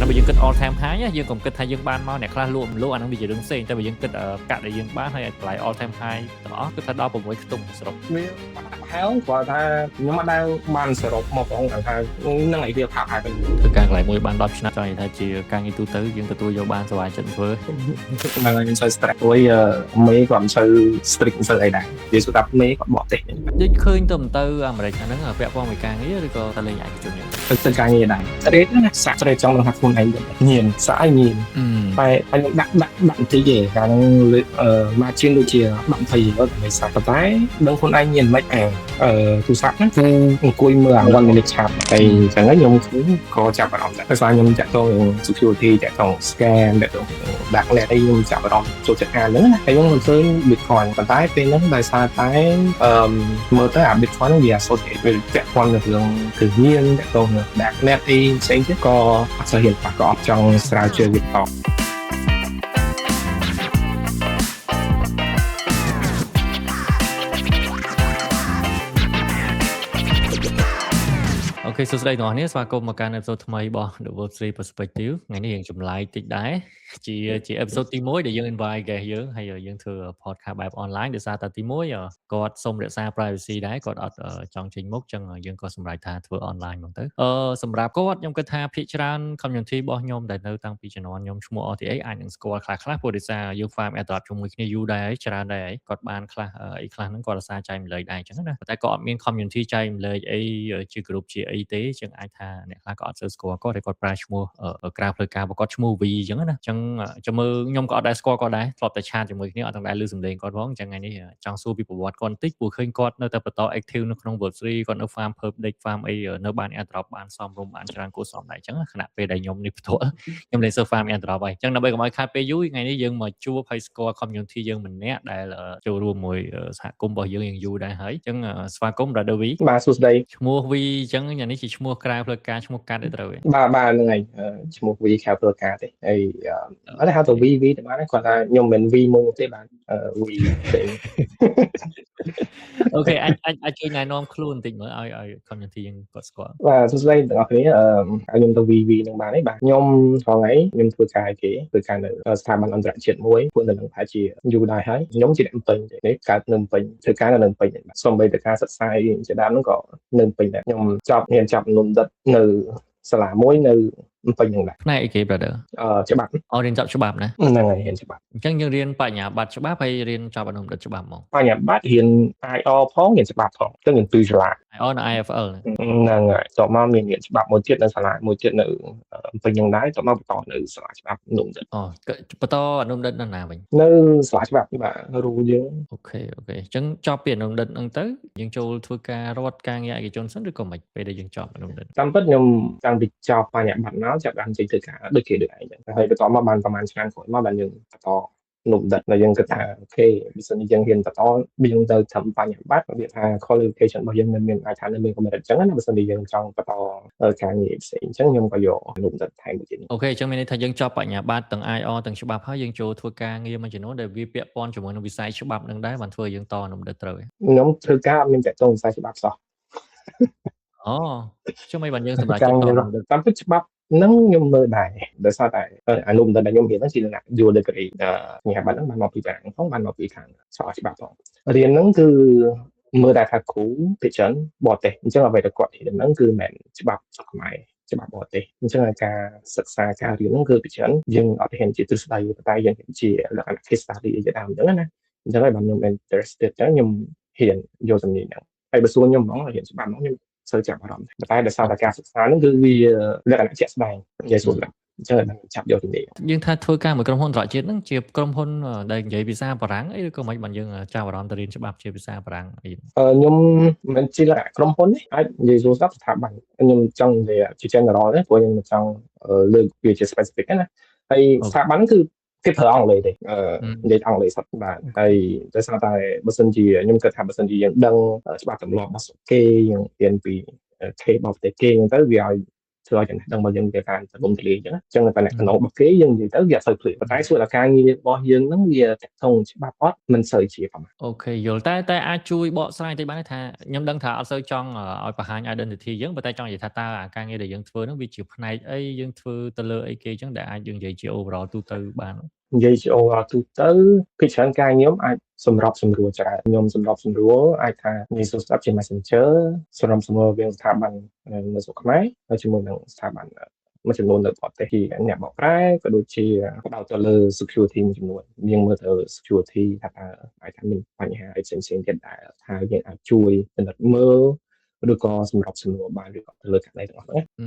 បើយើងគិត all time high យើងកុំគិតថាយើងបានមកអ្នកខ្លះលក់អាហ្នឹងវាជារឿងផ្សេងតែបើយើងគិតកាក់ដែលយើងបានហើយតម្លៃ all time high ទាំងអស់គឺថាដល់6ខ្ទង់សរុបវាហើយគាត់ថាខ្ញុំអត់ដែលបានសរុបមកផងថានឹងឲ្យវាផាប់ហើយធ្វើការកន្លែងមួយបាន10ឆ្នាំចង់និយាយថាជាការងារទូទៅយើងទទួលយកបានសុវត្ថិចិត្តធ្វើហ្នឹងហើយខ្ញុំសូវ stress មួយមេគាត់មិនសូវ strict មិនសូវអីដែរនិយាយស្ដាប់មេគាត់បកទេសដូចឃើញទៅអាមេរិកហ្នឹងពាក់ព័ន្ធមួយការងារឬក៏តែលេងឯកជនយ៉ាងទៅការងារដែរ stress ណាសាក់ stress ចង់នឹងថាខ្លួនឯងញៀនសាក់ឲ្យញៀនតែខ្ញុំដាក់បន្តិចទេកាលហ្នឹងមកជាងដូចជា10-20ទៅមិនសាក់តែដឹងខ្លួនឯងញៀនមិនទូរស័ព្ទហ្នឹងគឺអង្គុយមើលអា1 minute ឆាប់តែអញ្ចឹងខ្ញុំក៏ចាប់អារម្មណ៍ដែរដោយសារខ្ញុំចាក់ទង security ចាក់ទង scan ចាក់ទងដាក់អ្នកអីខ្ញុំចាប់អារម្មណ៍ចូលចិត្តការហ្នឹងហើយខ្ញុំមិនឃើញ Bitcoin ប៉ុន្តែពេលហ្នឹងដោយសារតែមើលទៅអា Bitcoin ហ្នឹងវា associate វាពាក់ព័ន្ធនឹងរឿងគឺញៀនចាក់ទងដាក់អ្នកអីផ្សេងទៀតក៏អត់សូវហ៊ានប៉ះក៏អត់ចង់ស្រាវជ្រាវវាតអូខេសួស្តីទាំងអស់គ្នាស្វាគមន៍មកកាន់អេពីសូតថ្មីរបស់ The World Series Perspective ថ្ងៃនេះយើងចម្លែកតិចដែរជាអេពីសូតទី1ដែលយើង invite guest យើងហើយយើងធ្វើ podcast បែប online ដោយសារតែទី1គាត់សុំរក្សា privacy ដែរគាត់អត់ចង់ចេញមុខចឹងយើងក៏សម្រេចថាធ្វើ online ហ្មងទៅសម្រាប់គាត់ខ្ញុំគិតថាភាគច្រើន community របស់ខ្ញុំដែលនៅតាំងពីជំនាន់ខ្ញុំឈ្មោះ RTA អាចនឹងស្គាល់ខ្លះព្រោះដោយសារយើង farm airdrop ជាមួយគ្នាយូរដែរហើយច្រើនដែរហើយគាត់បានខ្លះអីខ្លះហ្នឹងគាត់រសារចែកម្លែកដែរចឹងណាតែក៏អត់មាន community ចែកម្លែកអីជា group ជាអីទេចឹងអាចថាអ្នកខ្លះក៏អត់ស្គាល់គាត់តែគាត់ប្រើឈ្មោះក្រៅផ្លូវការរបស់គាត់ឈ្មោះ V ចឹងណាចឹងចាំមើលខ្ញុំក៏អត់ដែរស្គាល់គាត់ដែរធ្លាប់តែឆាតជាមួយគ្នាអត់ទាំងដែរឮសំឡេងគាត់ផងចឹងថ្ងៃនេះចង់សួរពីប្រវត្តិគាត់បន្តិចព្រោះឃើញគាត់នៅតែបន្ត active នៅក្នុង World Series គាត់នៅ farm perp deck farm អីនៅបាន airdrop បានសមរម្យបានច្រើនគួរសមដែរចឹងខណៈពេលដែលខ្ញុំនេះផ្ទាល់ខ្ញុំលេង surf farm airdrop ហើយចឹងដើម្បីកុំឲ្យខាតពេលយូរថ្ងៃនេះយើងមកជួបហើយស្គាល់ community យើងម្នាក់ដែលចូលរួមមួយសហគមន៍របស់យើងយូរដែរហើយចឹងស្វាគមន៍ Brother V បាទសួស្តីឈ្មោះ V ចឹងនេះជាឈ្មោះក្រៅផ្លូវការឈ្មោះកាត់ទេត្រូវទេបាទហ្នឹងហើយឈ្មោះ V ក្រៅផ្លូវការទេហើយអត់ហៅទៅ V តែបានគាត់ថាខ្ញុំមិន V មួយទេបាទ V ទេអូខេអាចជួយណែនាំខ្លួនបន្តិចមើលឲ្យ community យើងគាត់ស្គាល់បាទសួស្តីទាំងអស់គ្នាខ្ញុំទៅ VV នឹងបានទេបាទខ្ញុំថ្ងៃខ្ញុំធ្វើការគេធ្វើការនៅស្ថាប័នអន្តរជាតិមួយធ្វើនៅនឹងប្រហែលជាយូរដែរហើយខ្ញុំជាអ្នកពេញនេះកើតនៅពេញធ្វើការនៅពេញបាទសូម្បីតែការសិក្សាជាដើមហ្នឹងក៏នៅពេញដែរខ្ញុំរៀនចប់នំដិតនៅសាលាមួយនៅពេញហ្នឹងដែរផ្នែកអីគេ brother ច្បាប់រៀនចប់ច្បាប់ណាហ្នឹងហើយរៀនច្បាប់អញ្ចឹងយើងរៀនបញ្ញាបត្រច្បាប់ហើយរៀនចប់អនុបណ្ឌិតច្បាប់ហ្មងបញ្ញាបត្ររៀន IR ផងរៀនច្បាប់ផងទៅរៀន2សាលា IR និង IFL ហ្នឹងហើយតោះមកមានរៀនច្បាប់មួយទៀតនៅសាលាមួយទៀតនៅពេញហ្នឹងដែរតោះមកបន្តនៅសាលាច្បាប់នំដិតបន្តអនុបណ្ឌិតនៅណាវិញនៅសាលាច្បាប់បាទរូយើងអូខេអញ្ចឹងចប់ពីអនុបណ្ឌិតហ្នឹងទៅយើងចូលធ្វើការរដ្ឋការងារឯកជនសិនឬក៏មិនពេលដែលយើងចប់អនុបណ្ឌិតតាមពិតខ្ញុំតាំងពីចប់បញ្ញាបត្រមកចាប់បានចេញធ្វើការដូចគេដូចឯងចឹងហើយបន្តមកបានប្រហែលឆ្នាំក្រោយមកបានយើងបន្តនំដិតហើយយើងគិតថាអូខេបើសិនជាយើងហ៊ានបន្តយើងទៅធ្វើបញ្ញាបត្រវាថា qualification របស់យើងមានអាចថាមានកម្រិតចឹងណាបើសិនជាយើងចង់បន្តការងារផ្សេងចឹងខ្ញុំក៏យកនំដិតថែមមួយទៀតអូខេអញ្ចឹងមានន័យថាយើងចប់បញ្ញាបត្រទាំង IR ទាំងច្បាប់ហើយយើងចូលធ្វើការងារមួយចំនួនដែលវាពាក់ព័ន្ធជាមួយនឹងវិស័យច្បាប់នឹងដែរបានធ្វើយើងតនំដិតត្រូវខ្ញុំធ្វើការអត់មានតែតងវិស័យច្បាប់សោះចឹងមិនបានយើងសម្រាប់ចិត្តតនំដិតតាមពិតច្បាប់ហ្នឹងខ្ញុំមើលដែរដោយសារតែអនុបណ្ឌិតដែលខ្ញុំរៀនហ្នឹងជាលក្ខណៈ dual degree ញ្ញាបត្រហ្នឹងបានមកពីបារាំងផងបានមកពីខាងសាស្ត្រច្បាប់ផងរៀនហ្នឹងគឺមើលតែថាគ្រូពិចារណាបរទេសអញ្ចឹងអ្វីដែលគាត់រៀនហ្នឹងគឺមិនច្បាប់ខ្មែរច្បាប់បរទេសអញ្ចឹងការសិក្សាការរៀនហ្នឹងគឺពិចារណាយើងអត់ហ៊ានជាទ្រឹស្ដីតែយើងជាលក្ខណៈ case study ជាដើមអញ្ចឹងណាអញ្ចឹងហើយបានខ្ញុំ interested ចឹងខ្ញុំហ៊ានយកជំនាញហ្នឹងហើយបើសួរខ្ញុំហ្មងរៀនច្បាប់ហ្មងខ្ញុំសូវចាប់អារម្មណ៍តែដោយសារតែការសិក្សាហ្នឹងគឺវាលក្ខណៈជាក់ស្ដែងនិយាយស្រួលអញ្ចឹងបានចាប់យកជំនាញយើងថាធ្វើការមួយក្រុមហ៊ុនអន្តរជាតិហ្នឹងជាក្រុមហ៊ុនដែលនិយាយភាសាបារាំងអីឬក៏មិនបានយើងចាប់អារម្មណ៍ទៅរៀនច្បាប់ជាភាសាបារាំងអីខ្ញុំមិនជាលក្ខណៈក្រុមហ៊ុនទេអាចនិយាយស្រួលស្ថាប័នខ្ញុំចង់និយាយជា general ទេព្រោះខ្ញុំចង់លើកវាជា specific ណាហើយស្ថាប័នគឺគេប្រើអង់គ្លេសទេនិយាយអង់គ្លេសសុទ្ធបាទហើយដោយសារតែបើសិនជាខ្ញុំគិតថាបើសិនជាយើងដឹងច្បាប់ទម្លាប់របស់គេយើងរៀនពីគេរបស់ប្រទេសគេហ្នឹងទៅវាឲ្យ ធ្វើឲ្យចំណេះដឹងរបស់យើងវាកាន់តែទូលំទូលាយអញ្ចឹងតែអ្នកក្នុងរបស់គេយើងនិយាយទៅវាអត់សូវភ្លឺប៉ុន្តែសួរថាការងាររបស់យើងហ្នឹងវាតាក់ទងច្បាប់អត់មិនសូវជាប្រហែលអូខេយល់តែអាចជួយបកស្រាយតិចបានថាខ្ញុំដឹងថាអត់សូវចង់ឲ្យបង្ហាញ identity យើងប៉ុន្តែចង់និយាយថាតើអាការងារដែលយើងធ្វើហ្នឹងវាជាផ្នែកអីយើងធ្វើទៅលើអីគេអញ្ចឹងដែលអាចយើងនិយាយជា overall ទូទៅបាននិយាយជា overall ទូទៅពីច្រើនការខ្ញុំអាចសម្របសម្រួលច្រើនខ្ញុំសម្របសម្រួលអាចថានិយាយសួរស្ដាប់ជា Messenger សម្របសម្រួលវាស្ថាប័ននៅស្រុកខ្មែរហើយជាមួយនឹងស្ថាប័នមួយចំនួននៅប្រទេសជាអ្នកបកប្រែក៏ដូចជាផ្ដោតទៅលើ security មួយចំនួនយើងមើលទៅ security ថាអាចថាមានបញ្ហាអីផ្សេងៗទៀតដែលថាយើងអាចជួយពិនិត្យមើលឬក៏សម្របសម្រួលបានឬក៏ទៅលើករណីទាំងអស់ហ្នឹងអ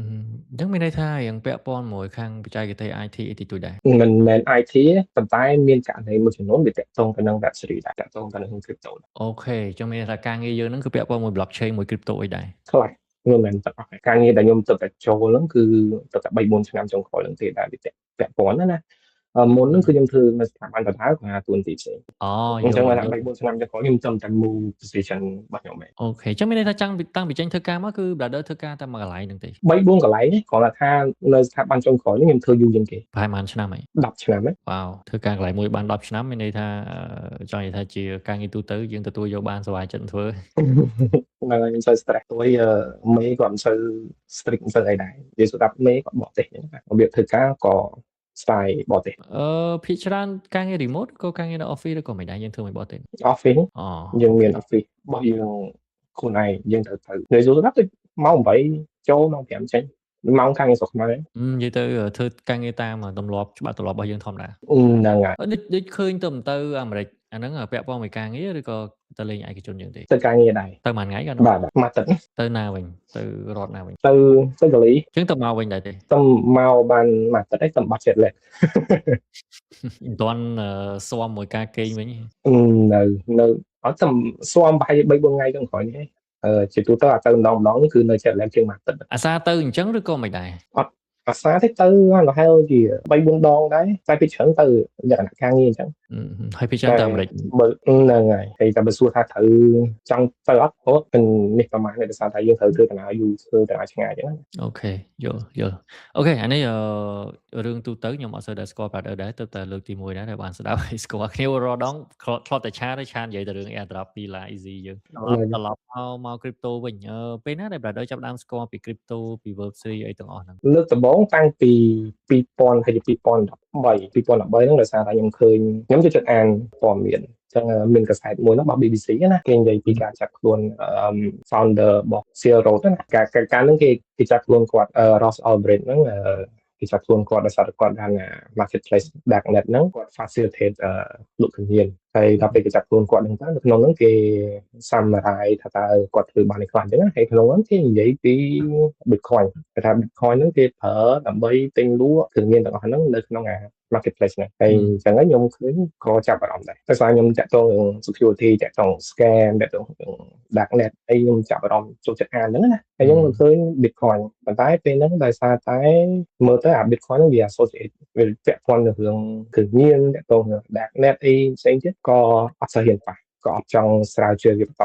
ញ្ចឹងមានន័យថារៀងពាក់ព័ន្ធមួយខាងបច្ចេកទេស IT អីតិចតួចដែរមិនមែន IT ប៉ុន្តែមានករណីមួយចំនួនវាតាក់ទងទៅនឹង Web3 ដែរតាក់ទងទៅនឹង crypto អូខេអញ្ចឹងមានន័យថាការងារយើងហ្នឹងគឺពាក់ព័ន្ធមួយ blockchain មួយ crypto អីដែរខ្លះមិនមែនទាំងអស់ការងារដែលខ្ញុំទៅតែចូលហ្នឹងគឺទៅតែ 3-4 ឆ្នាំចុងក្រោយហ្នឹងទេដែលវាពាក់ព័ន្ធណាមុនហ្នឹងគឺខ្ញុំធ្វើនៅស្ថាប័នដដែលគាត់ទួនាទីផ្សេងអញ្ចឹងដល់3-4ឆ្នាំចុងក្រោយខ្ញុំចាំតែ move position របស់ខ្ញុំឯងអូខេអញ្ចឹងមានន័យថាតាំងពីចេញធ្វើការមកគឺ brother ធ្វើការតែមួយកន្លែងហ្នឹងទេ3-4កន្លែងគ្រាន់តែថានៅស្ថាប័នចុងក្រោយនេះខ្ញុំធ្វើយូរជាងគេប្រហែលប៉ុន្មានឆ្នាំហើយ10ឆ្នាំហើយវ៉ាវធ្វើការកន្លែងមួយបាន10ឆ្នាំមានន័យថាចង់និយាយថាជាការងារទូទៅយើងទទួលយកបានសុវត្ថិចិត្តធ្វើហ្នឹងហើយខ្ញុំសូវ stress ទួយមេគាត់មិនសូវ strict មិនសូវអីដែរនិយាយស្ដាប់មេគាត់បកទេសអញ្ចឹងរបៀបធ្វើការក៏ style បកទេសភាគច្រើនការងារ remote ក៏ការងារនៅ office ឬក៏មិនដែរយើងធ្វើមិនបកទេស office យើងមាន office របស់យើងខ្លួនឯងយើងត្រូវនិយាយស្ដាប់ទៅម៉ោង8ចូលម៉ោង5ចេញម៉ោងការងារស្រុកខ្មែរនិយាយទៅធ្វើការងារតាមទម្លាប់ច្បាប់ទម្លាប់របស់យើងធម្មតាហ្នឹងហើយដូចឃើញទៅអាមេរិកអាហ្នឹងពាក់ព័ន្ធមួយការងារឬក៏ទៅលេងឯកជនយើងទេទៅការងារដែរទៅមួយថ្ងៃក៏បាទមួយទឹកទៅណាវិញទៅរដ្ឋណាវិញទៅកាលីអញ្ចឹងទៅមកវិញដែរទេទៅមកបានមួយទឹកឯងទៅបាត់ចិត្តលេមិនទាន់ស៊ាំមួយការគេងវិញនៅអត់ទៅស៊ាំប្រហែល3-4ថ្ងៃចុងក្រោយនេះជាទូទៅទៅម្ដងគឺនៅចិត្តលេជាងមួយទឹកអាសាទៅអញ្ចឹងឬក៏មិនដែរអត់អាសាទេទៅរហែលជា3-4 ដងដែរតែពីច្រើនទៅលក្ខណៈការងារអញ្ចឹងហើយពីច្រើនទៅអាមេរិកហ្នឹងហើយតែបើសួរថាត្រូវចង់ទៅអត់ព្រោះពេលនេះប្រហែលដោយសារតែយើងត្រូវធ្វើដំណើរយូរធ្វើដំណើរឆ្ងាយអញ្ចឹងអូខេយល់អូខេអានេះរឿងទូទៅខ្ញុំអត់សូវដែរស្គាល់ brother ដែរទៅតែលើកទី1ដែរដែលបានស្ដាប់ឲ្យស្គាល់គ្នារដងធ្លាប់តែឆានិយាយតែរឿង airdrop ពី La Easy យើងត្រឡប់មក crypto វិញពេលណាដែល brother ចាប់ដើមស្គាល់ពី crypto ពី Web3 អីទាំងអស់ហ្នឹងលើកដំបូងតាំងពី2000ហើយ2013ហ្នឹងដោយសារតែខ្ញុំឃើញខ្ញុំចូលចិត្តអានព័ត៌មានចឹងមានកសែតមួយរបស់ BBC ណាគេនិយាយពីការចាប់ខ្លួន founder របស់ Silk Road ណាការហ្នឹងគេចាប់ខ្លួនគាត់ Ross Ulbricht ហ្នឹងគេចាប់ខ្លួនគាត់ដោយសារតែគាត់បាន marketplace darknet ហ្នឹងគាត់ facilitate លក់ជំនាញហើយដល់ពេលគេចាប់ខ្លួនគាត់ហ្នឹងទៅនៅក្នុងហ្នឹងគេ summarize ថាតើគាត់ធ្វើបានខ្លះអញ្ចឹងហើយក្នុងហ្នឹងគេនិយាយពី Bitcoin គេថា Bitcoin ហ្នឹងគេប្រើដើម្បីទិញលក់ជំនាញទាំងអស់ហ្នឹងនៅក្នុងmarketplace ហ្នឹងហើយអញ្ចឹងខ្ញុំឃើញក៏ចាប់អារម្មណ៍ដែរតែស្អីខ្ញុំតាក់ទងនឹង security តាក់ទង scam តាក់ទង darknet អីខ្ញុំចាប់អារម្មណ៍ចូលចិត្តអានហ្នឹងណាហើយខ្ញុំឃើញ Bitcoin ប៉ុន្តែពេលហ្នឹងដោយសារតែមើលទៅអា Bitcoin ហ្នឹងវា associate វាពាក់ព័ន្ធនឹងរឿងគ្រឿងញៀនតាក់ទងនឹង darknet អីផ្សេងទៀតក៏អត់សូវហ៊ានប៉ះក៏អត់ចង់ស្រាវជ្រាវវាបន្ត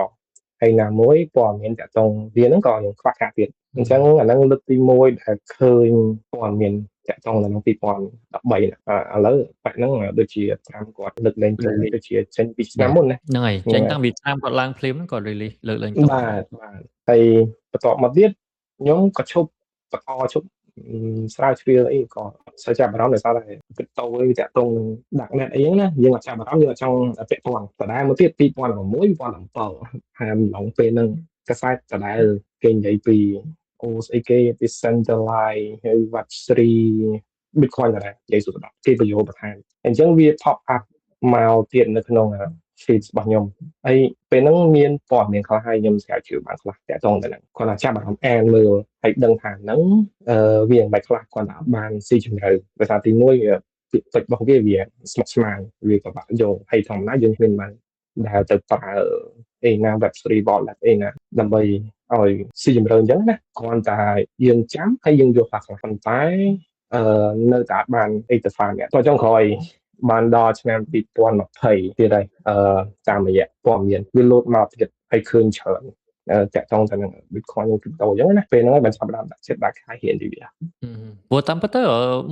ហើយណាមួយព័ត៌មានតាក់ទងវាហ្នឹងក៏ខ្ញុំខ្វះខាតទៀតអញ្ចឹងអាហ្នឹងលើកទី1ដែលឃើញព័ត៌មានតាក់ទងនៅក្នុង2013ឥឡូវបែបហ្នឹងដូចជាតាមគាត់លើកលែងចូលដូចជាចេញពីឆ្នាំមុនណាហ្នឹងហើយចេញតាំងពីឆ្នាំគាត់ឡើងភ្លាមហ្នឹងគាត់ release លើកលែងចូលបាទហើយបន្ទាប់មកទៀតខ្ញុំក៏ឈប់ស្រាវជ្រាវអីក៏ស្រាវជ្រាវអារម្មណ៍ដោយសារតែពីតោវាតាក់ទងនឹង darknet អីហ្នឹងណាយើងអត់ចាប់អារម្មណ៍យើងអត់ចង់ពាក់ព័ន្ធដដែលមកទៀត2016 2017ហើយឡងពេលហ្នឹងកសែតដដែលគេនិយាយពីស្អីគេ decentralized ហើយ Web3 Bitcoin ដដែលនិយាយសុទ្ធដល់គេបញ្យល់បន្ថែមអញ្ចឹងវា pop up មកទៀតនៅក្នុងfeed របស់ខ្ញុំហើយពេលហ្នឹងមានព័ត៌មានខ្លះហើយខ្ញុំស្រាវជ្រាវបានខ្លះតាក់ទងទៅហ្នឹងគាត់ថាចាប់អារម្មណ៍អានមើលហើយដឹងថាហ្នឹងវាយ៉ាងម៉េចខ្លះគាត់ថាបានស៊ីជម្រៅដោយសារទី1វាពាក្យពេចន៍របស់វាស្មុគស្មាញវាពិបាកយល់ហើយធម្មតាយើងគ្មានបានដែលទៅប្រើអីណា Web3 wallet អីណាដើម្បីឲ្យស៊ីជម្រៅអញ្ចឹងណាគ្រាន់តែយើងចាំហើយយើងយកខ្លះប៉ុន្តែនៅតែអាចបានអីទៅហ្វានតោះចុងក្រោយបានដល់ឆ្នាំ2020ទៀតហើយតាមរយៈព័ត៌មានវាលោតមកទៀតហើយឃើញច្រើន តាក់ទងទៅនឹង Bitcoin និង crypto អញ្ចឹងណាពេលហ្នឹងបានចាប់ផ្ដើមដាក់ចិត្តដាក់ខាយហ៊ានពីវាព្រោះតាមពិតទៅ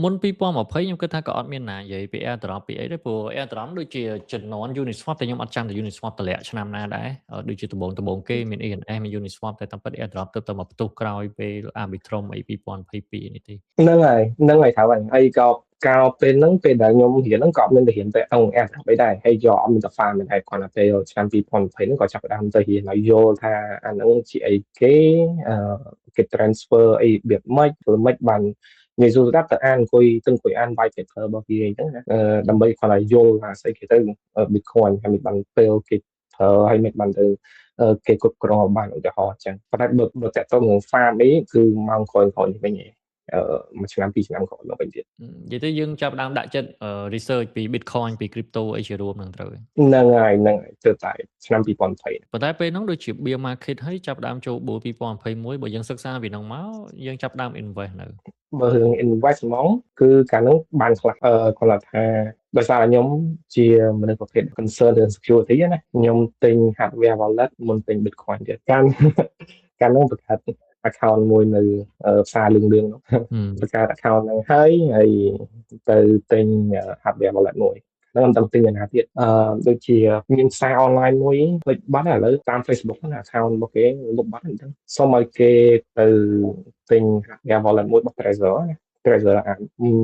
មុន2020ខ្ញុំគិតថាក៏អត់មានណានិយាយពី airdrop ពីអីទេព្រោះ airdrop ដូចជាជំនាន់ Uniswap តែខ្ញុំអត់ចាំតែ Uniswap តម្លាក់ឆ្នាំណាដែរដូចជាដំបូងគេមាន ENS មាន Uniswap តែតាមពិត airdrop ទៅមកផ្ទុះក្រោយពេល Arbitrum អី2022នេះទេហ្នឹងហើយថាហើយក៏កាលពេលហ្នឹងពេលដែលខ្ញុំរៀនហ្នឹងក៏មានទៅរៀនតែអង្គ airdrop អីដែរហើយយកអត់មានតែ farm មិនដែរគាត់ទៅពេលឆ្នាំ2020ហ្នឹងក៏ចាប់ផ្ដើមទៅរៀនហើយយល់ថាអាហ្នឹងជាអីគេគេ transfer អីរបៀបម៉េចធ្វើម៉េចបាននិយាយស្ដាប់ទៅអានអង្គុយអាន white paper របស់គេអញ្ចឹងណាដើម្បីគាត់ឲ្យយល់ថាស្អីគេទៅ Bitcoin ហើយមិនបានពេលគេប្រើហើយមិនបានទៅគេគ្រប់គ្រងបានឧទាហរណ៍អញ្ចឹងប៉ុន្តែបើតើតើនឹង farm អីគឺមកក្រោយនេះវិញមួយឆ្នាំពីរឆ្នាំក្រោយមកវិញទៀតនិយាយទៅយើងចាប់ដើមដាក់ចិត្ត research ពី Bitcoin ពី crypto អីជារួមនឹងត្រូវហ្នឹងហើយទៅតែឆ្នាំ2020ប៉ុន្តែពេលហ្នឹងដូចជា bear market ហើយចាប់ដើមចូលបួល2021បើយើងសិក្សាពីហ្នឹងមកយើងចាប់ដើម invest នៅបើរឿង invest ហ្មងគឺកាលហ្នឹងបានខ្លះគាត់ថាដោយសារខ្ញុំជាមនុស្សប្រភេទ concern រឿង security ណាខ្ញុំទិញ hardware wallet មុនទិញ Bitcoin ទៀតកាលហ្នឹងបង្កើត account មួយនៅផ្សារលឿងហ្នឹងបង្កើត account ហ្នឹងហើយទៅទិញ hardware wallet មួយហ្នឹងមិនដឹងទិញយ៉ាងណាទៀតដូចជាមានផ្សារ online មួយលេចបាត់ឥឡូវតាម Facebook ហ្នឹង account របស់គេលុបបាត់អញ្ចឹងសូមឲ្យគេទៅទិញ hardware wallet មួយរបស់ Trezor អា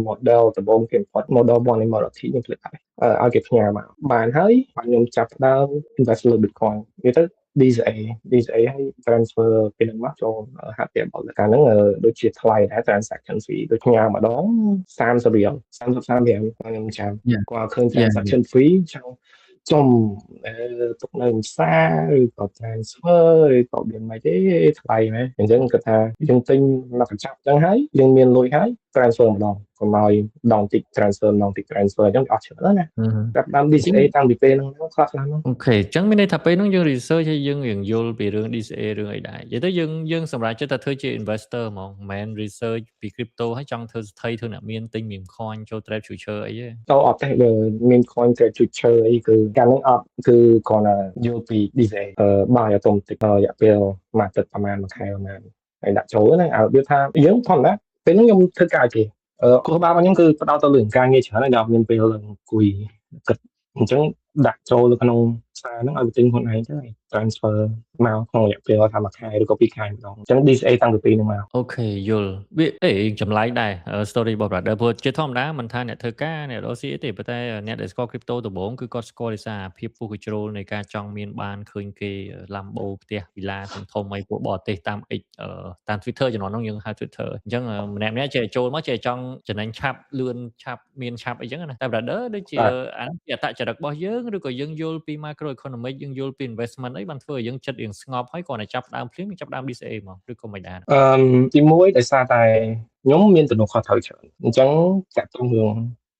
model ដំបូងគេ import model 1 និង model 2ខ្ញុំភ្លេចហើយឲ្យគេផ្ញើមកបានហើយខ្ញុំចាប់ផ្ដើម invest លើ Bitcoin និយាយទៅ DCA ឲ្យ transfer ពីនឹងមកចូល hardware wallet កាលហ្នឹងដូចជាថ្លៃដែរ transaction fee ដូចផ្ញើម្ដង30 រៀល33រៀលខ្ញុំចាំគាត់ឃើញ transaction fee ចំទុកនៅផ្សារឬក៏ transfer ឬក៏មានមិនទេថ្លៃណាអញ្ចឹងគាត់ថាយើងទិញមកកញ្ចប់អញ្ចឹងហើយយើងមានលុយហើយ transfer ម្ដងកុំឲ្យដងតិច transfer អញ្ចឹងអត់ច្រើនណាចាប់ដើម DCA តាំងពីពេលហ្នឹងខ្លះហ្នឹងអូខេអញ្ចឹងមានន័យថាពេលហ្នឹងយើង research ហើយយើងរៀងយល់ពីរឿង DCA រឿងអីដែរនិយាយទៅយើងសម្រាប់ចិត្តថាធ្វើជា investor ហ្មងមិនមែន research ពី crypto ហើយចង់ធ្វើស្ថិរធ្វើអ្នកមានទិញ meme coin ចូល trade future អីទេអត់ទេមាន coin trade future អីគឺកាលហ្នឹងអត់គឺគ្រាន់តែយល់ពី DCA បាយអាតូមតិករយៈពេលមួយអាទិត្យប្រហែលមួយខែប្រហែលហើយដាក់ចូលហ្នឹងឲ្យវាថាយើងធម្មតាពេលហ្នឹងខ្ញុំធ្វើការគេគោលដៅរបស់ខ្ញុំគឺផ្ដោតទៅលើការងារច្រើនហើយដល់មានពេលអង្គុយគិតអញ្ចឹងដាក់ចូលទៅក្នុងផ្សារហ្នឹងឲ្យទិញខ្លួនឯងទៅ transfer មកក្នុងរយៈពេលថាមួយខែឬក៏ពីរខែម្ដងអញ្ចឹង DCA តាំងពីពេលហ្នឹងមកអូខេយល់វាចម្លែកដែរ story របស់ brother ព្រោះជាធម្មតាមិនថាអ្នកធ្វើការអ្នករកស៊ីទេប៉ុន្តែអ្នកដែលស្គាល់ crypto ដំបូងគឺគាត់ស្គាល់ដោយសារភាពពុះកជ្រោលនៃការចង់មានបានឃើញគេ Lambo ផ្ទះវិឡាធំៗអីពួកបរទេសតាម X តាម Twitter ជំនាន់នោះយើងហៅ Twitter អញ្ចឹងម្នាក់ចេះចូលមកចេះចង់ចំណេញឆាប់លឿនឆាប់មានឆាប់អីចឹងណាតែ brother ដូចជាអានេះជាអត្តចរិតរបស់យើងឬក៏យើងយល់ពី macro economic យើងយល់ពី investment អីបានធ្វើឲ្យយើងចិត្តរៀងស្ងប់ហើយគាត់តែចាប់ដើមភ្លាមចាប់ដើម DCA មកឬក៏មិនដែរទី1ដោយសារតែខ្ញុំមានទំនួលខុសត្រូវច្រើនអញ្ចឹងតាក់ទងរឿង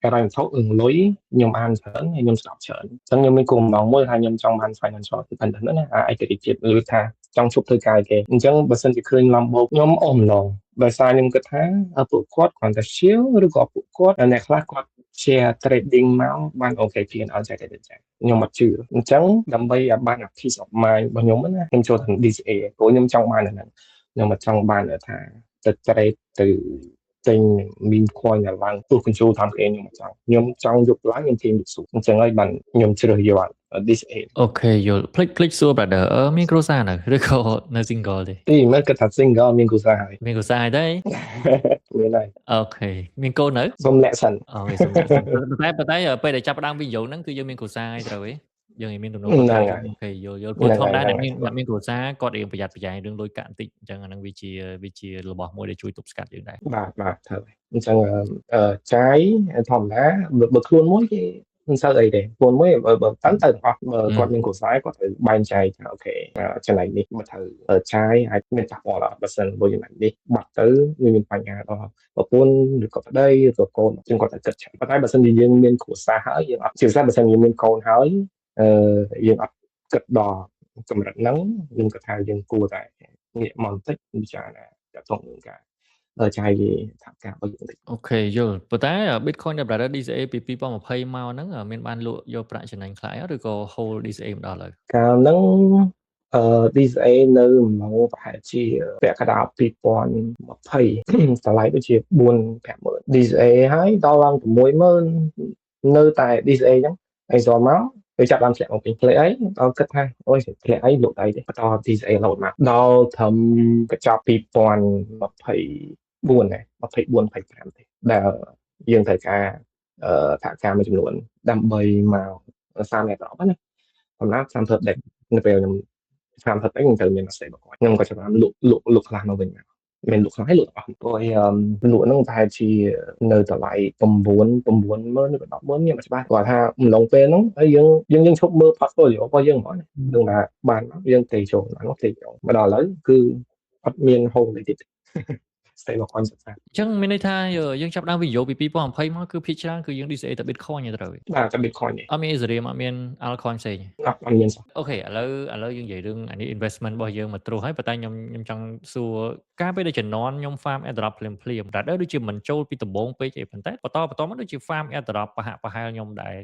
ការរកថោរឿងលុយខ្ញុំអានច្រើនហើយខ្ញុំស្ដាប់ច្រើនអញ្ចឹងខ្ញុំមានគោលបំណងមួយថាខ្ញុំចង់បាន financial independence ណាឯករាជ្យជាតិឬថាចង់ជប់ធ្វើការគេអញ្ចឹងបើសិនជាឃើញ Lambo ខ្ញុំអស់ម្ដងដោយសារខ្ញុំគិតថាពួកគាត់គ្រាន់តែ shield ឬក៏ពួកគាត់អ្នកខ្លះគាត់ share trading មកបានអូខេពីឲ្យចែកទៅខ្ញុំអត់ជឿអញ្ចឹងដើម្បីឲ្យបាន peace of mind របស់ខ្ញុំណាខ្ញុំចូលទៅ DCA ព្រោះខ្ញុំចង់បានហ្នឹងខ្ញុំមិនចង់បានថាទៅ trade ទៅទិញ meme coin ឡើងទោះ control តាមគេខ្ញុំចង់យកឡើងខ្ញុំទាញលុយស៊ូអញ្ចឹងហើយបានខ្ញុំជ្រើសយក DCA អូខេយល់ភ្លេចសួរ brother មានគ្រួសារនៅឬក៏នៅ single ទេមិនគិតថា single មានគ្រួសារហើយមានគ្រួសារហើយទេមានហើយអូខេមានកូននៅសុំលាក់សិនអូសុំលាក់សិនតែពេលដែលចាប់ផ្ដើមវីដេអូហ្នឹងគឺយើងមានគ្រួសារហើយត្រូវទេយើងមានទំនួលខុសត្រូវអូខេយល់ព្រោះធម្មតាអ្នកមានគ្រួសារគាត់រៀងប្រយ័ត្នប្រយែងរឿងលុយកាក់បន្តិចអញ្ចឹងអាហ្នឹងវាជារបស់មួយដែលជួយទប់ស្កាត់យើងដែរបាទត្រូវអញ្ចឹងចាយធម្មតាបើខ្លួនមួយគេមិនសូវអីទេខ្លួនមួយបើទៅទាំងអស់បើគាត់មានគ្រួសារគាត់ត្រូវបែងចែកថាអូខេចំណែកនេះមកត្រូវចាយអាចមានប៉ះពាល់ដល់បើសិនបើចំណែកនេះបាត់ទៅវាមានបញ្ហាដល់ប្រពន្ធឬក៏ប្តីឬក៏កូនអញ្ចឹងគាត់ត្រូវគិតច្រើនប៉ុន្តែបើសិនជាយើងមានគ្រួសារហើយយើងអត់ជាពិសេសបើសិនជាមានកូនហើយយើងអត់គិតដល់កម្រិតហ្នឹងខ្ញុំគិតថាយើងគួរតែងាកមកបន្តិចពិចារណាទៅក្នុងនឹងការចាយថាការបើយើងតិចអូខេយល់ប៉ុន្តែ Bitcoin ដែល brother DCA ពី2020មកហ្នឹងមានបានលក់យកប្រាក់ចំណេញខ្លះឬក៏ hold DCA ម្ដងឡើយកាលហ្នឹង DCA នៅហ្មងប្រហែលជាពាក់កណ្ដាល2020 តម្លៃដូចជា 4-5 ម៉ឺន DCA ហើយដល់ឡើង 6 ម៉ឺន នៅតែ DCA អញ្ចឹងហើយចូលមកទៅចាប់បានធ្លាក់មកពេញធ្លាក់អីដល់គិតថាអូយធ្លាក់អីលក់អីទេបន្ត DCA រហូតមកដល់ត្រឹមកញ្ចប់2024ដែរ24-25ទេដែលយើងត្រូវការសហការមួយចំនួនដើម្បីមកសាមអ្នកប្រអប់ណាសម្រាប់សាមធ្វើដេកនៅពេលខ្ញុំសាមធ្វើដេកខ្ញុំត្រូវមាន stable coin ខ្ញុំក៏ចាប់បានលក់ខ្លះមកវិញមកមានលក់ខ្លះហើយលក់អស់ព្រោះលក់ហ្នឹងប្រហែលជានៅតម្លៃ9-9 ម៉ឺនឬក៏10 ម៉ឺនខ្ញុំអត់ច្បាស់គាត់ថាអំឡុងពេលហ្នឹងហើយយើងឈប់មើល portfolio របស់យើងហ្មងដឹងថាបានយើងទេចូលមកទេចូលមកដល់ឥឡូវគឺអត់មាន hold អីទៀត stable coin សិក្សាអញ្ចឹងមានន័យថាយើងចាប់ដើមវិនិយោគពី2020មកគឺភាគច្រើនគឺយើង DCA តែ Bitcoin ទេត្រូវបាទតែ Bitcoin ទេអត់មាន Ethereum អត់មាន altcoin ផ្សេងអត់មានសោះអូខេឥឡូវយើងនិយាយរឿងអានេះ investment របស់យើងមកត្រួសហើយប៉ុន្តែខ្ញុំចង់សួរការពេលដែលជំនាន់ខ្ញុំ farm airdrop ភ្លាមតែដូចជាមិនចូលពីដំបូងពេកទេប៉ុន្តែបន្តមកដូចជា farm airdrop ប្រហែលខ្ញុំដែរ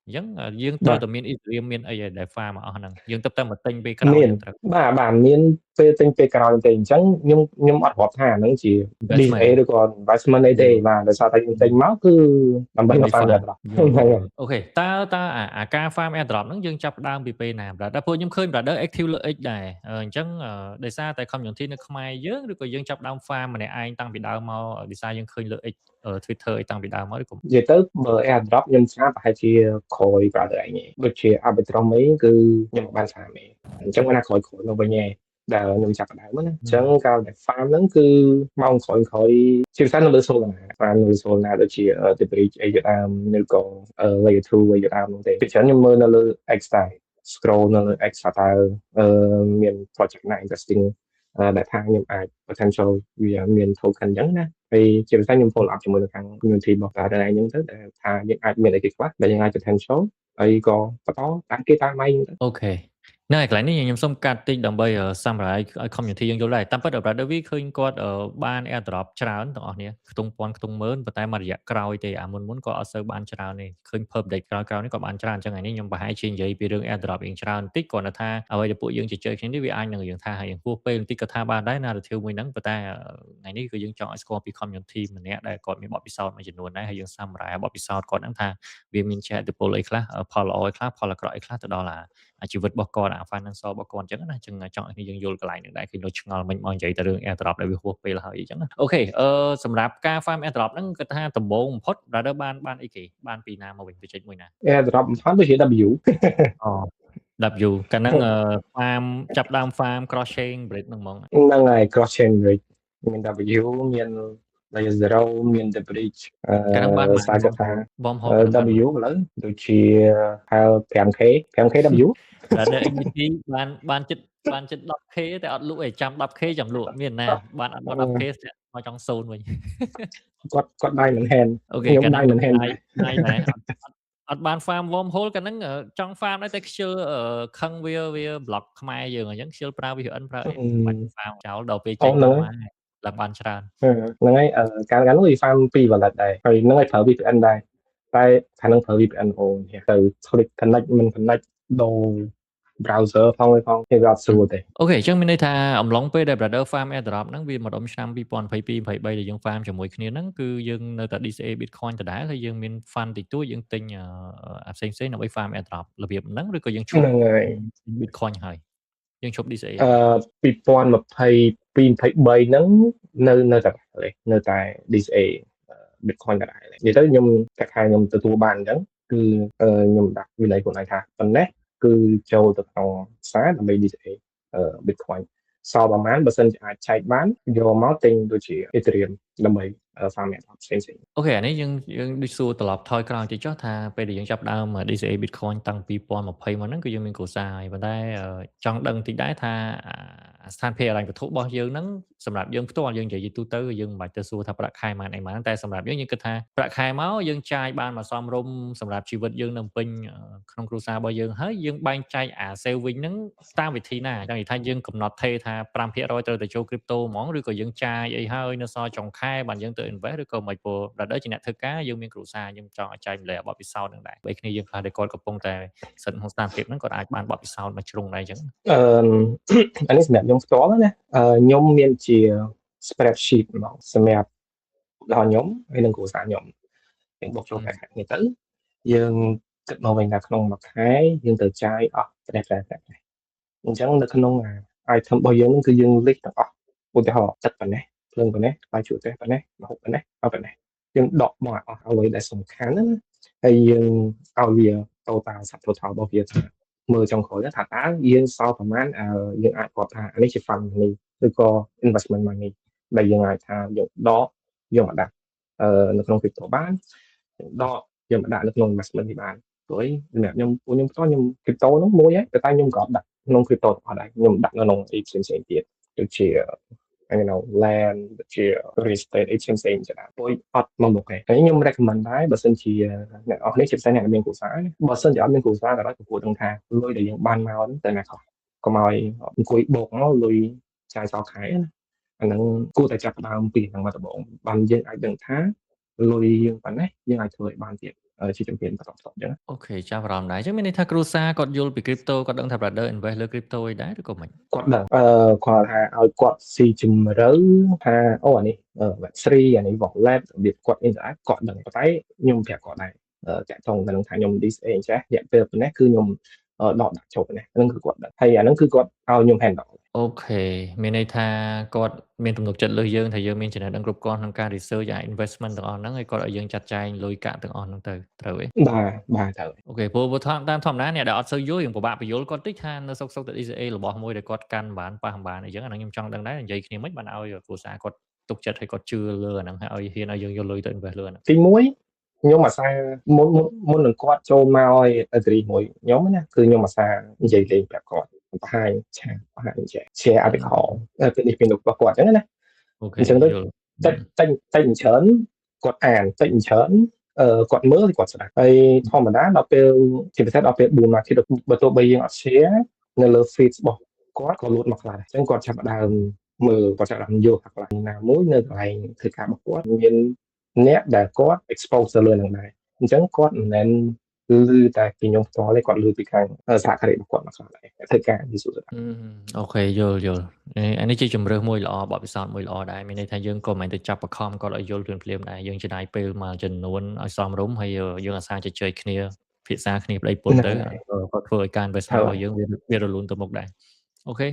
អញ្ចឹងយើងត្រូវតែមាន Ethereum មានអីដែល farm មកអស់ហ្នឹងយើងទៅមកទិញពេលក្រោយត្រូវបាទមានពេលទិញពេលក្រោយទេអញ្ចឹងខ្ញុំអត់រាប់ថាហ្នឹងជា DCA ឬក៏ investment អីទេបាទដោយសារតែខ្ញុំទិញមកគឺដើម្បីមក farm airdrop អូខេតើអាការ farm airdrop ហ្នឹងយើងចាប់ដើមពីពេលណាបាទតែពួកខ្ញុំឃើញ brother active លើ X ដែរអញ្ចឹងដោយសារតែ community នៅខ្មែរយើងឬក៏យើងចាប់ដើម farm ម្នាក់ឯងតាំងពីដើមមកដោយសារយើងឃើញលើ X Twitter អីតាំងពីដើមមកឬក៏និយាយទៅបើ airdrop ខ្ញុំស្រាប់ប្រហែលជាក្រោយ brother ឯងដូចជា arbitrum អីគឺខ្ញុំបានស្រាប់ឯងអញ្ចឹងមិនណាក្រោយមកវិញឯងដែលខ្ញុំចាប់ដើមណាអញ្ចឹងកាលដែល farm ហ្នឹងគឺម៉ោងក្រោយជាពិសេសនៅលើ Solana farm នៅ Solana ដូចជា Debris អីជាដើមឬក៏ layer 2 អីជាដើមនោះទេពីច្រើនខ្ញុំមើលនៅលើ X ដែរ scroll នៅលើ X ថាតើមាន project ណា interesting ដែលថាខ្ញុំអាច potential វាមាន token អញ្ចឹងណាហើយជាពិសេសខ្ញុំ follow up ជាមួយនៅខាង community របស់តាដែរអញ្ចឹងទៅដែលថាយើងអាចមានអីគេខ្លះដែលយើងអាច potential ហើយក៏បន្តតាមគេតាមឯងទៅអូខេនៅកន្លែងនេះខ្ញុំសូមកាត់តិចដើម្បី summarize ឲ្យ community យើងយល់ដែរតាមពិត brother V ឃើញគាត់បាន airdrop ច្រើនទាំងអស់គ្នាខ្ទង់ពាន់ខ្ទង់ម៉ឺនប៉ុន្តែមួយរយៈក្រោយទេអាមុនក៏អត់សូវបានច្រើនទេឃើញ perp date ក្រោយនេះក៏បានច្រើនអញ្ចឹងថ្ងៃនេះខ្ញុំប្រហែលជានិយាយពីរឿង airdrop យើងច្រើនបន្តិចគ្រាន់តែថាអ្វីដែលពួកយើងជជែកគ្នានេះវាអាចនឹងយើងថាយើងហួសពេលបន្តិចក៏ថាបានដែរ narrative មួយហ្នឹងប៉ុន្តែថ្ងៃនេះគឺយើងចង់ឲ្យស្គាល់ពី community ម្នាក់ដែលគាត់មានបទពិសោធន៍មួយចំនួនដែរហើយយើង summarize បទពិសោធន៍គាត់ហ្នឹងថាវាមានចែកទៅពលអីខ្លះផលល្អអីខ្លះផលអាក្រក់អីខ្លះទៅដល់ជីវិតរបស់គាត់financial របស់គាត់អញ្ចឹងណាអញ្ចឹងចង់ឲ្យយើងយល់កន្លែងហ្នឹងដែរគឺនៅឆ្ងល់មិញមកនិយាយទៅរឿង airdrop ដែលវាហួសពេលហើយអញ្ចឹងណាអូខេសម្រាប់ការ farm airdrop ហ្នឹងគាត់ថាដំបូងបំផុត brother បានអីគេបានពីណាមកវិញវិចិត្រមួយណា airdrop បំផុតដូចជា W អូ W កាលហ្នឹង farm ចាប់ដើម farm cross chain bridge ហ្នឹងហ្មងហ្នឹងហើយ cross chain bridge មាន W មាន layer 0មាន the bridge កាលហ្នឹងបានសារថា W ឥឡូវដូចជាហៅ 5k W តែ XBT បានចិត្ត 10k តែអត់លក់ឯងចាំ 10k ចាំលក់មានណាបានអត់ 10k មកចង់0វិញគាត់ដៃមិនហែនខ្ញុំដៃមិនហែនដែរអត់បាន farm wormhole កាលហ្នឹងចង់ farm ដែរតែខ្ជិលខឹងវា block ខ្មែរយើងអញ្ចឹងខ្ជិលប្រើ VPN ប្រើអីបាច់ farm ចោលដល់ពេលចេញមកឡើងបានច្រើនហ្នឹងហើយកាលនោះវា farm 2 wallet ដែរហើយហ្នឹងហើយប្រើ VPN ដែរតែខាងហ្នឹងប្រើ VPN ទៅ click connect មិន connect ដូរ browser ផងវាអត់ស្រួលទេអូខេអញ្ចឹងមានន័យថាអំឡុងពេលដែល brother farm airdrop ហ្នឹងវាមកដល់ឆ្នាំ2022 23ដែលយើង farm ជាមួយគ្នាហ្នឹងគឺយើងនៅតែ DCA Bitcoin ដដែលហើយយើងមាន fund តិចតួចយើងទិញផ្សេងដើម្បី farm airdrop របៀបហ្នឹងឬក៏យើងឈប់ Bitcoin ហើយយើងឈប់ DCA 2022 23ហ្នឹងនៅតែ DCA Bitcoin ដដែលនិយាយទៅខ្ញុំតែខែខ្ញុំទទួលបានអញ្ចឹងគឺខ្ញុំដាក់វិន័យខ្លួនឯងថាប៉ុណ្ណេះគឺចូលទៅក្នុងសារដើម្បី DCA Bitcoin សល់ប្រហែលបើសិនជាអាចចែកបានយកមកទិញដូចជា Ethereum ដើម្បី farm airdrop ផ្សេងៗអូខេអានេះយើងដូចសួរត្រឡប់ថយក្រោយទៅចុះថាពេលដែលយើងចាប់ដើម DCA Bitcoin តាំង2020មកហ្នឹងគឺយើងមានគ្រួសារហើយប៉ុន្តែចង់ដឹងតិចដែរថា ស្ថានភាពហិរញ្ញវត្ថុរបស់យើងហ្នឹងសម្រាប់យើងផ្ទាល់យើងនិយាយទូទៅយើងមិនបាច់ទៅសួរថាប្រាក់ខែប៉ុន្មានតែសម្រាប់យើងគិតថាប្រាក់ខែមកយើងចាយបានមកសមរម្យសម្រាប់ជីវិតយើងនៅពេញក្នុងគ្រួសាររបស់យើងហើយយើងបែងចែកអា saving ហ្នឹងតាមវិធីណាចង់និយាយថាយើងកំណត់ថេរថា5%ត្រូវទៅចូល crypto ហ្មងឬក៏យើងចាយអីហើយនៅសល់ចុងខែបានយើងទៅ invest ឬក៏មិនព្រោះដល់ជាអ្នកធ្វើការយើងមានគ្រួសារយើងចង់ឲ្យចែកម្លែកបទពិសោធន៍ហ្នឹងដែរបីគ្នាយើងខ្លះដែលគាត់កំពុងតែស្ថិតក្នុងស្ថានភាពហ្នឹងគាត់អាចបានបទពិសោធន៍មួយជ្រុងដែរអញ្ចឹងអានេះសម្រាប់ខ្ញុំផ្ទាល់ណាខ្ញុំមានជា spreadsheet មកសម្រាប់ដល់ខ្ញុំហើយនឹងគ្រួសារខ្ញុំយើងបោកចូលខែនេះទៅយើងគិតមកវិញថាក្នុងមួយខែយើងត្រូវចាយអស់តែអញ្ចឹងនៅក្នុង item របស់យើងហ្នឹងគឺយើងលេខទាំងអស់ឧទាហរណ៍ទឹកប៉ុណ្ណេះភ្លើងប៉ុណ្ណេះបាយជក់ទេប៉ុណ្ណេះម្ហូបប៉ុណ្ណេះអស់ប៉ុណ្ណេះយើងដកមកអស់អ្វីដែលសំខាន់ហ្នឹងហើយយើងឲ្យវា total subtotal របស់វាថាមើលចុងក្រោយថាតើយើងសល់ប្រមាណយើងអាចគាត់ថានេះជា fund money ឬក៏ investment money ដែលយើងអាចថាយកដកយកមកដាក់នៅក្នុង crypto បានដកយកមកដាក់នៅក្នុង investment នេះបានព្រោះសម្រាប់ខ្ញុំពួកខ្ញុំផ្ទាល់ខ្ញុំ crypto ហ្នឹងមួយហើយតែខ្ញុំក៏ដាក់ក្នុង crypto ទាំងអស់ដែរខ្ញុំដាក់នៅក្នុងអីផ្សេងៗទៀតដូចជា land ជា real estate អីផ្សេងៗចឹងដែរព្រោះអត់មកមុខទេហើយខ្ញុំ recommend ដែរបើសិនជាអ្នកនរនេះជាផ្សេងអ្នកមានគ្រួសារបើសិនជាអត់មានគ្រួសារក៏ដោយក៏គួរដឹងថាលុយដែលយើងបានមកទៅណាខុសកុំឲ្យអង្គុយបោកមកលុយចាយសល់ខែណាអាហ្នឹងគួរតែចាប់ផ្ដើមពីហ្នឹងមកដំបូងបានយើងអាចដឹងថាលុយយើងប៉ុណ្ណេះយើងអាចធ្វើឲ្យបានទៀតជាជំនាញបន្តអញ្ចឹងអូខេចាប់អារម្មណ៍ដែរអញ្ចឹងមានន័យថាគ្រួសារគាត់យល់ពី crypto គាត់ដឹងថា brother invest លើ crypto អីដែរឬក៏មិនគាត់ដឹងគាត់ថាឲ្យគាត់ស៊ីជំរឿថាអូអានេះ Web3 អានេះ wallet របៀបគាត់ interact គាត់ដឹងតែខ្ញុំប្រាប់គាត់ដែរតាក់ទងទៅនឹងថាខ្ញុំ this អីអញ្ចឹងរយៈពេលប៉ុណ្ណេះគឺខ្ញុំដកដាក់ចូលប៉ុណ្ណេះហ្នឹងគឺគាត់ដឹងហើយអាហ្នឹងគឺគាត់ឲ្យខ្ញុំ handle អូខេមានន័យថាគាត់មានទំនុកចិត្តលើយើងថាយើងមានចំណេះដឹងគ្រប់គ្រាន់ក្នុងការ research អា investment ទាំងអស់ហ្នឹងហើយគាត់ឲ្យយើងចាត់ចែងលុយកាក់ទាំងអស់ហ្នឹងទៅត្រូវទេបាទត្រូវអូខេព្រោះតាមធម្មតាអ្នកដែលអត់សូវយល់យើងពិបាកបញ្យល់គាត់តិចថានៅសុកទៅ ECA របស់មួយដែលគាត់កាន់បានប៉ះបានអីចឹងអាហ្នឹងខ្ញុំចង់ដឹងដែរនិយាយគ្នាមិនបានឲ្យគ្រួសារគាត់ទុកចិត្តឲ្យគាត់ជឿលើអាហ្នឹងហើយឲ្យហ៊ានឲ្យយើងយកលុយទៅ invest លើអាហ្នឹងទី1ខ្ញុំអាសាមុននឹងគាត់ចូលមកឲ្យ agree មួយខ្ញុំណាគឺខ្ញុំអាសានិយាយលេងប្រាប់គាត់បង្ហាញឆាបង្ហាញចេះ share អតិថលពីនេះពីនោះរបស់គាត់អញ្ចឹងណាអូខេអញ្ចឹងទៅតែច្រើនគាត់អានតែច្រើនគាត់មើលគាត់ស្ដាប់ហើយធម្មតាដល់ពេលជាពិសេសដល់ពេល bull market បើទោះបីយើងអត់ share នៅលើ feed របស់គាត់ក៏លួចមកខ្លះដែរអញ្ចឹងគាត់ចាប់ផ្ដើមមើលគាត់ចាប់ផ្ដើមយកកន្លែងណាមួយនៅកន្លែងធ្វើការរបស់គាត់មានអ្នកដែលគាត់ expose ទៅលើនឹងដែរអញ្ចឹងគាត់មិនមែនឮតែពីខ្ញុំផ្ទាល់ទេគាត់ឮពីខាងសហការីរបស់គាត់មកខ្លះដែរធ្វើការយល់អូខេយល់អានេះជាជំរឿសមួយល្អបទពិសោធន៍មួយល្អដែរមានន័យថាយើងក៏មិនទៅចាប់បខំគាត់ឲ្យយល់ភ្លាមៗដែរយើងចំណាយពេលមកចំនួនឲ្យសមរម្យហើយយើងអាសាជជែកគ្នាភាសាគ្នាប្តីពុតទៅគាត់ធ្វើឲ្យការ investment របស់យើងវារលូនទៅមុខដែរអូខេ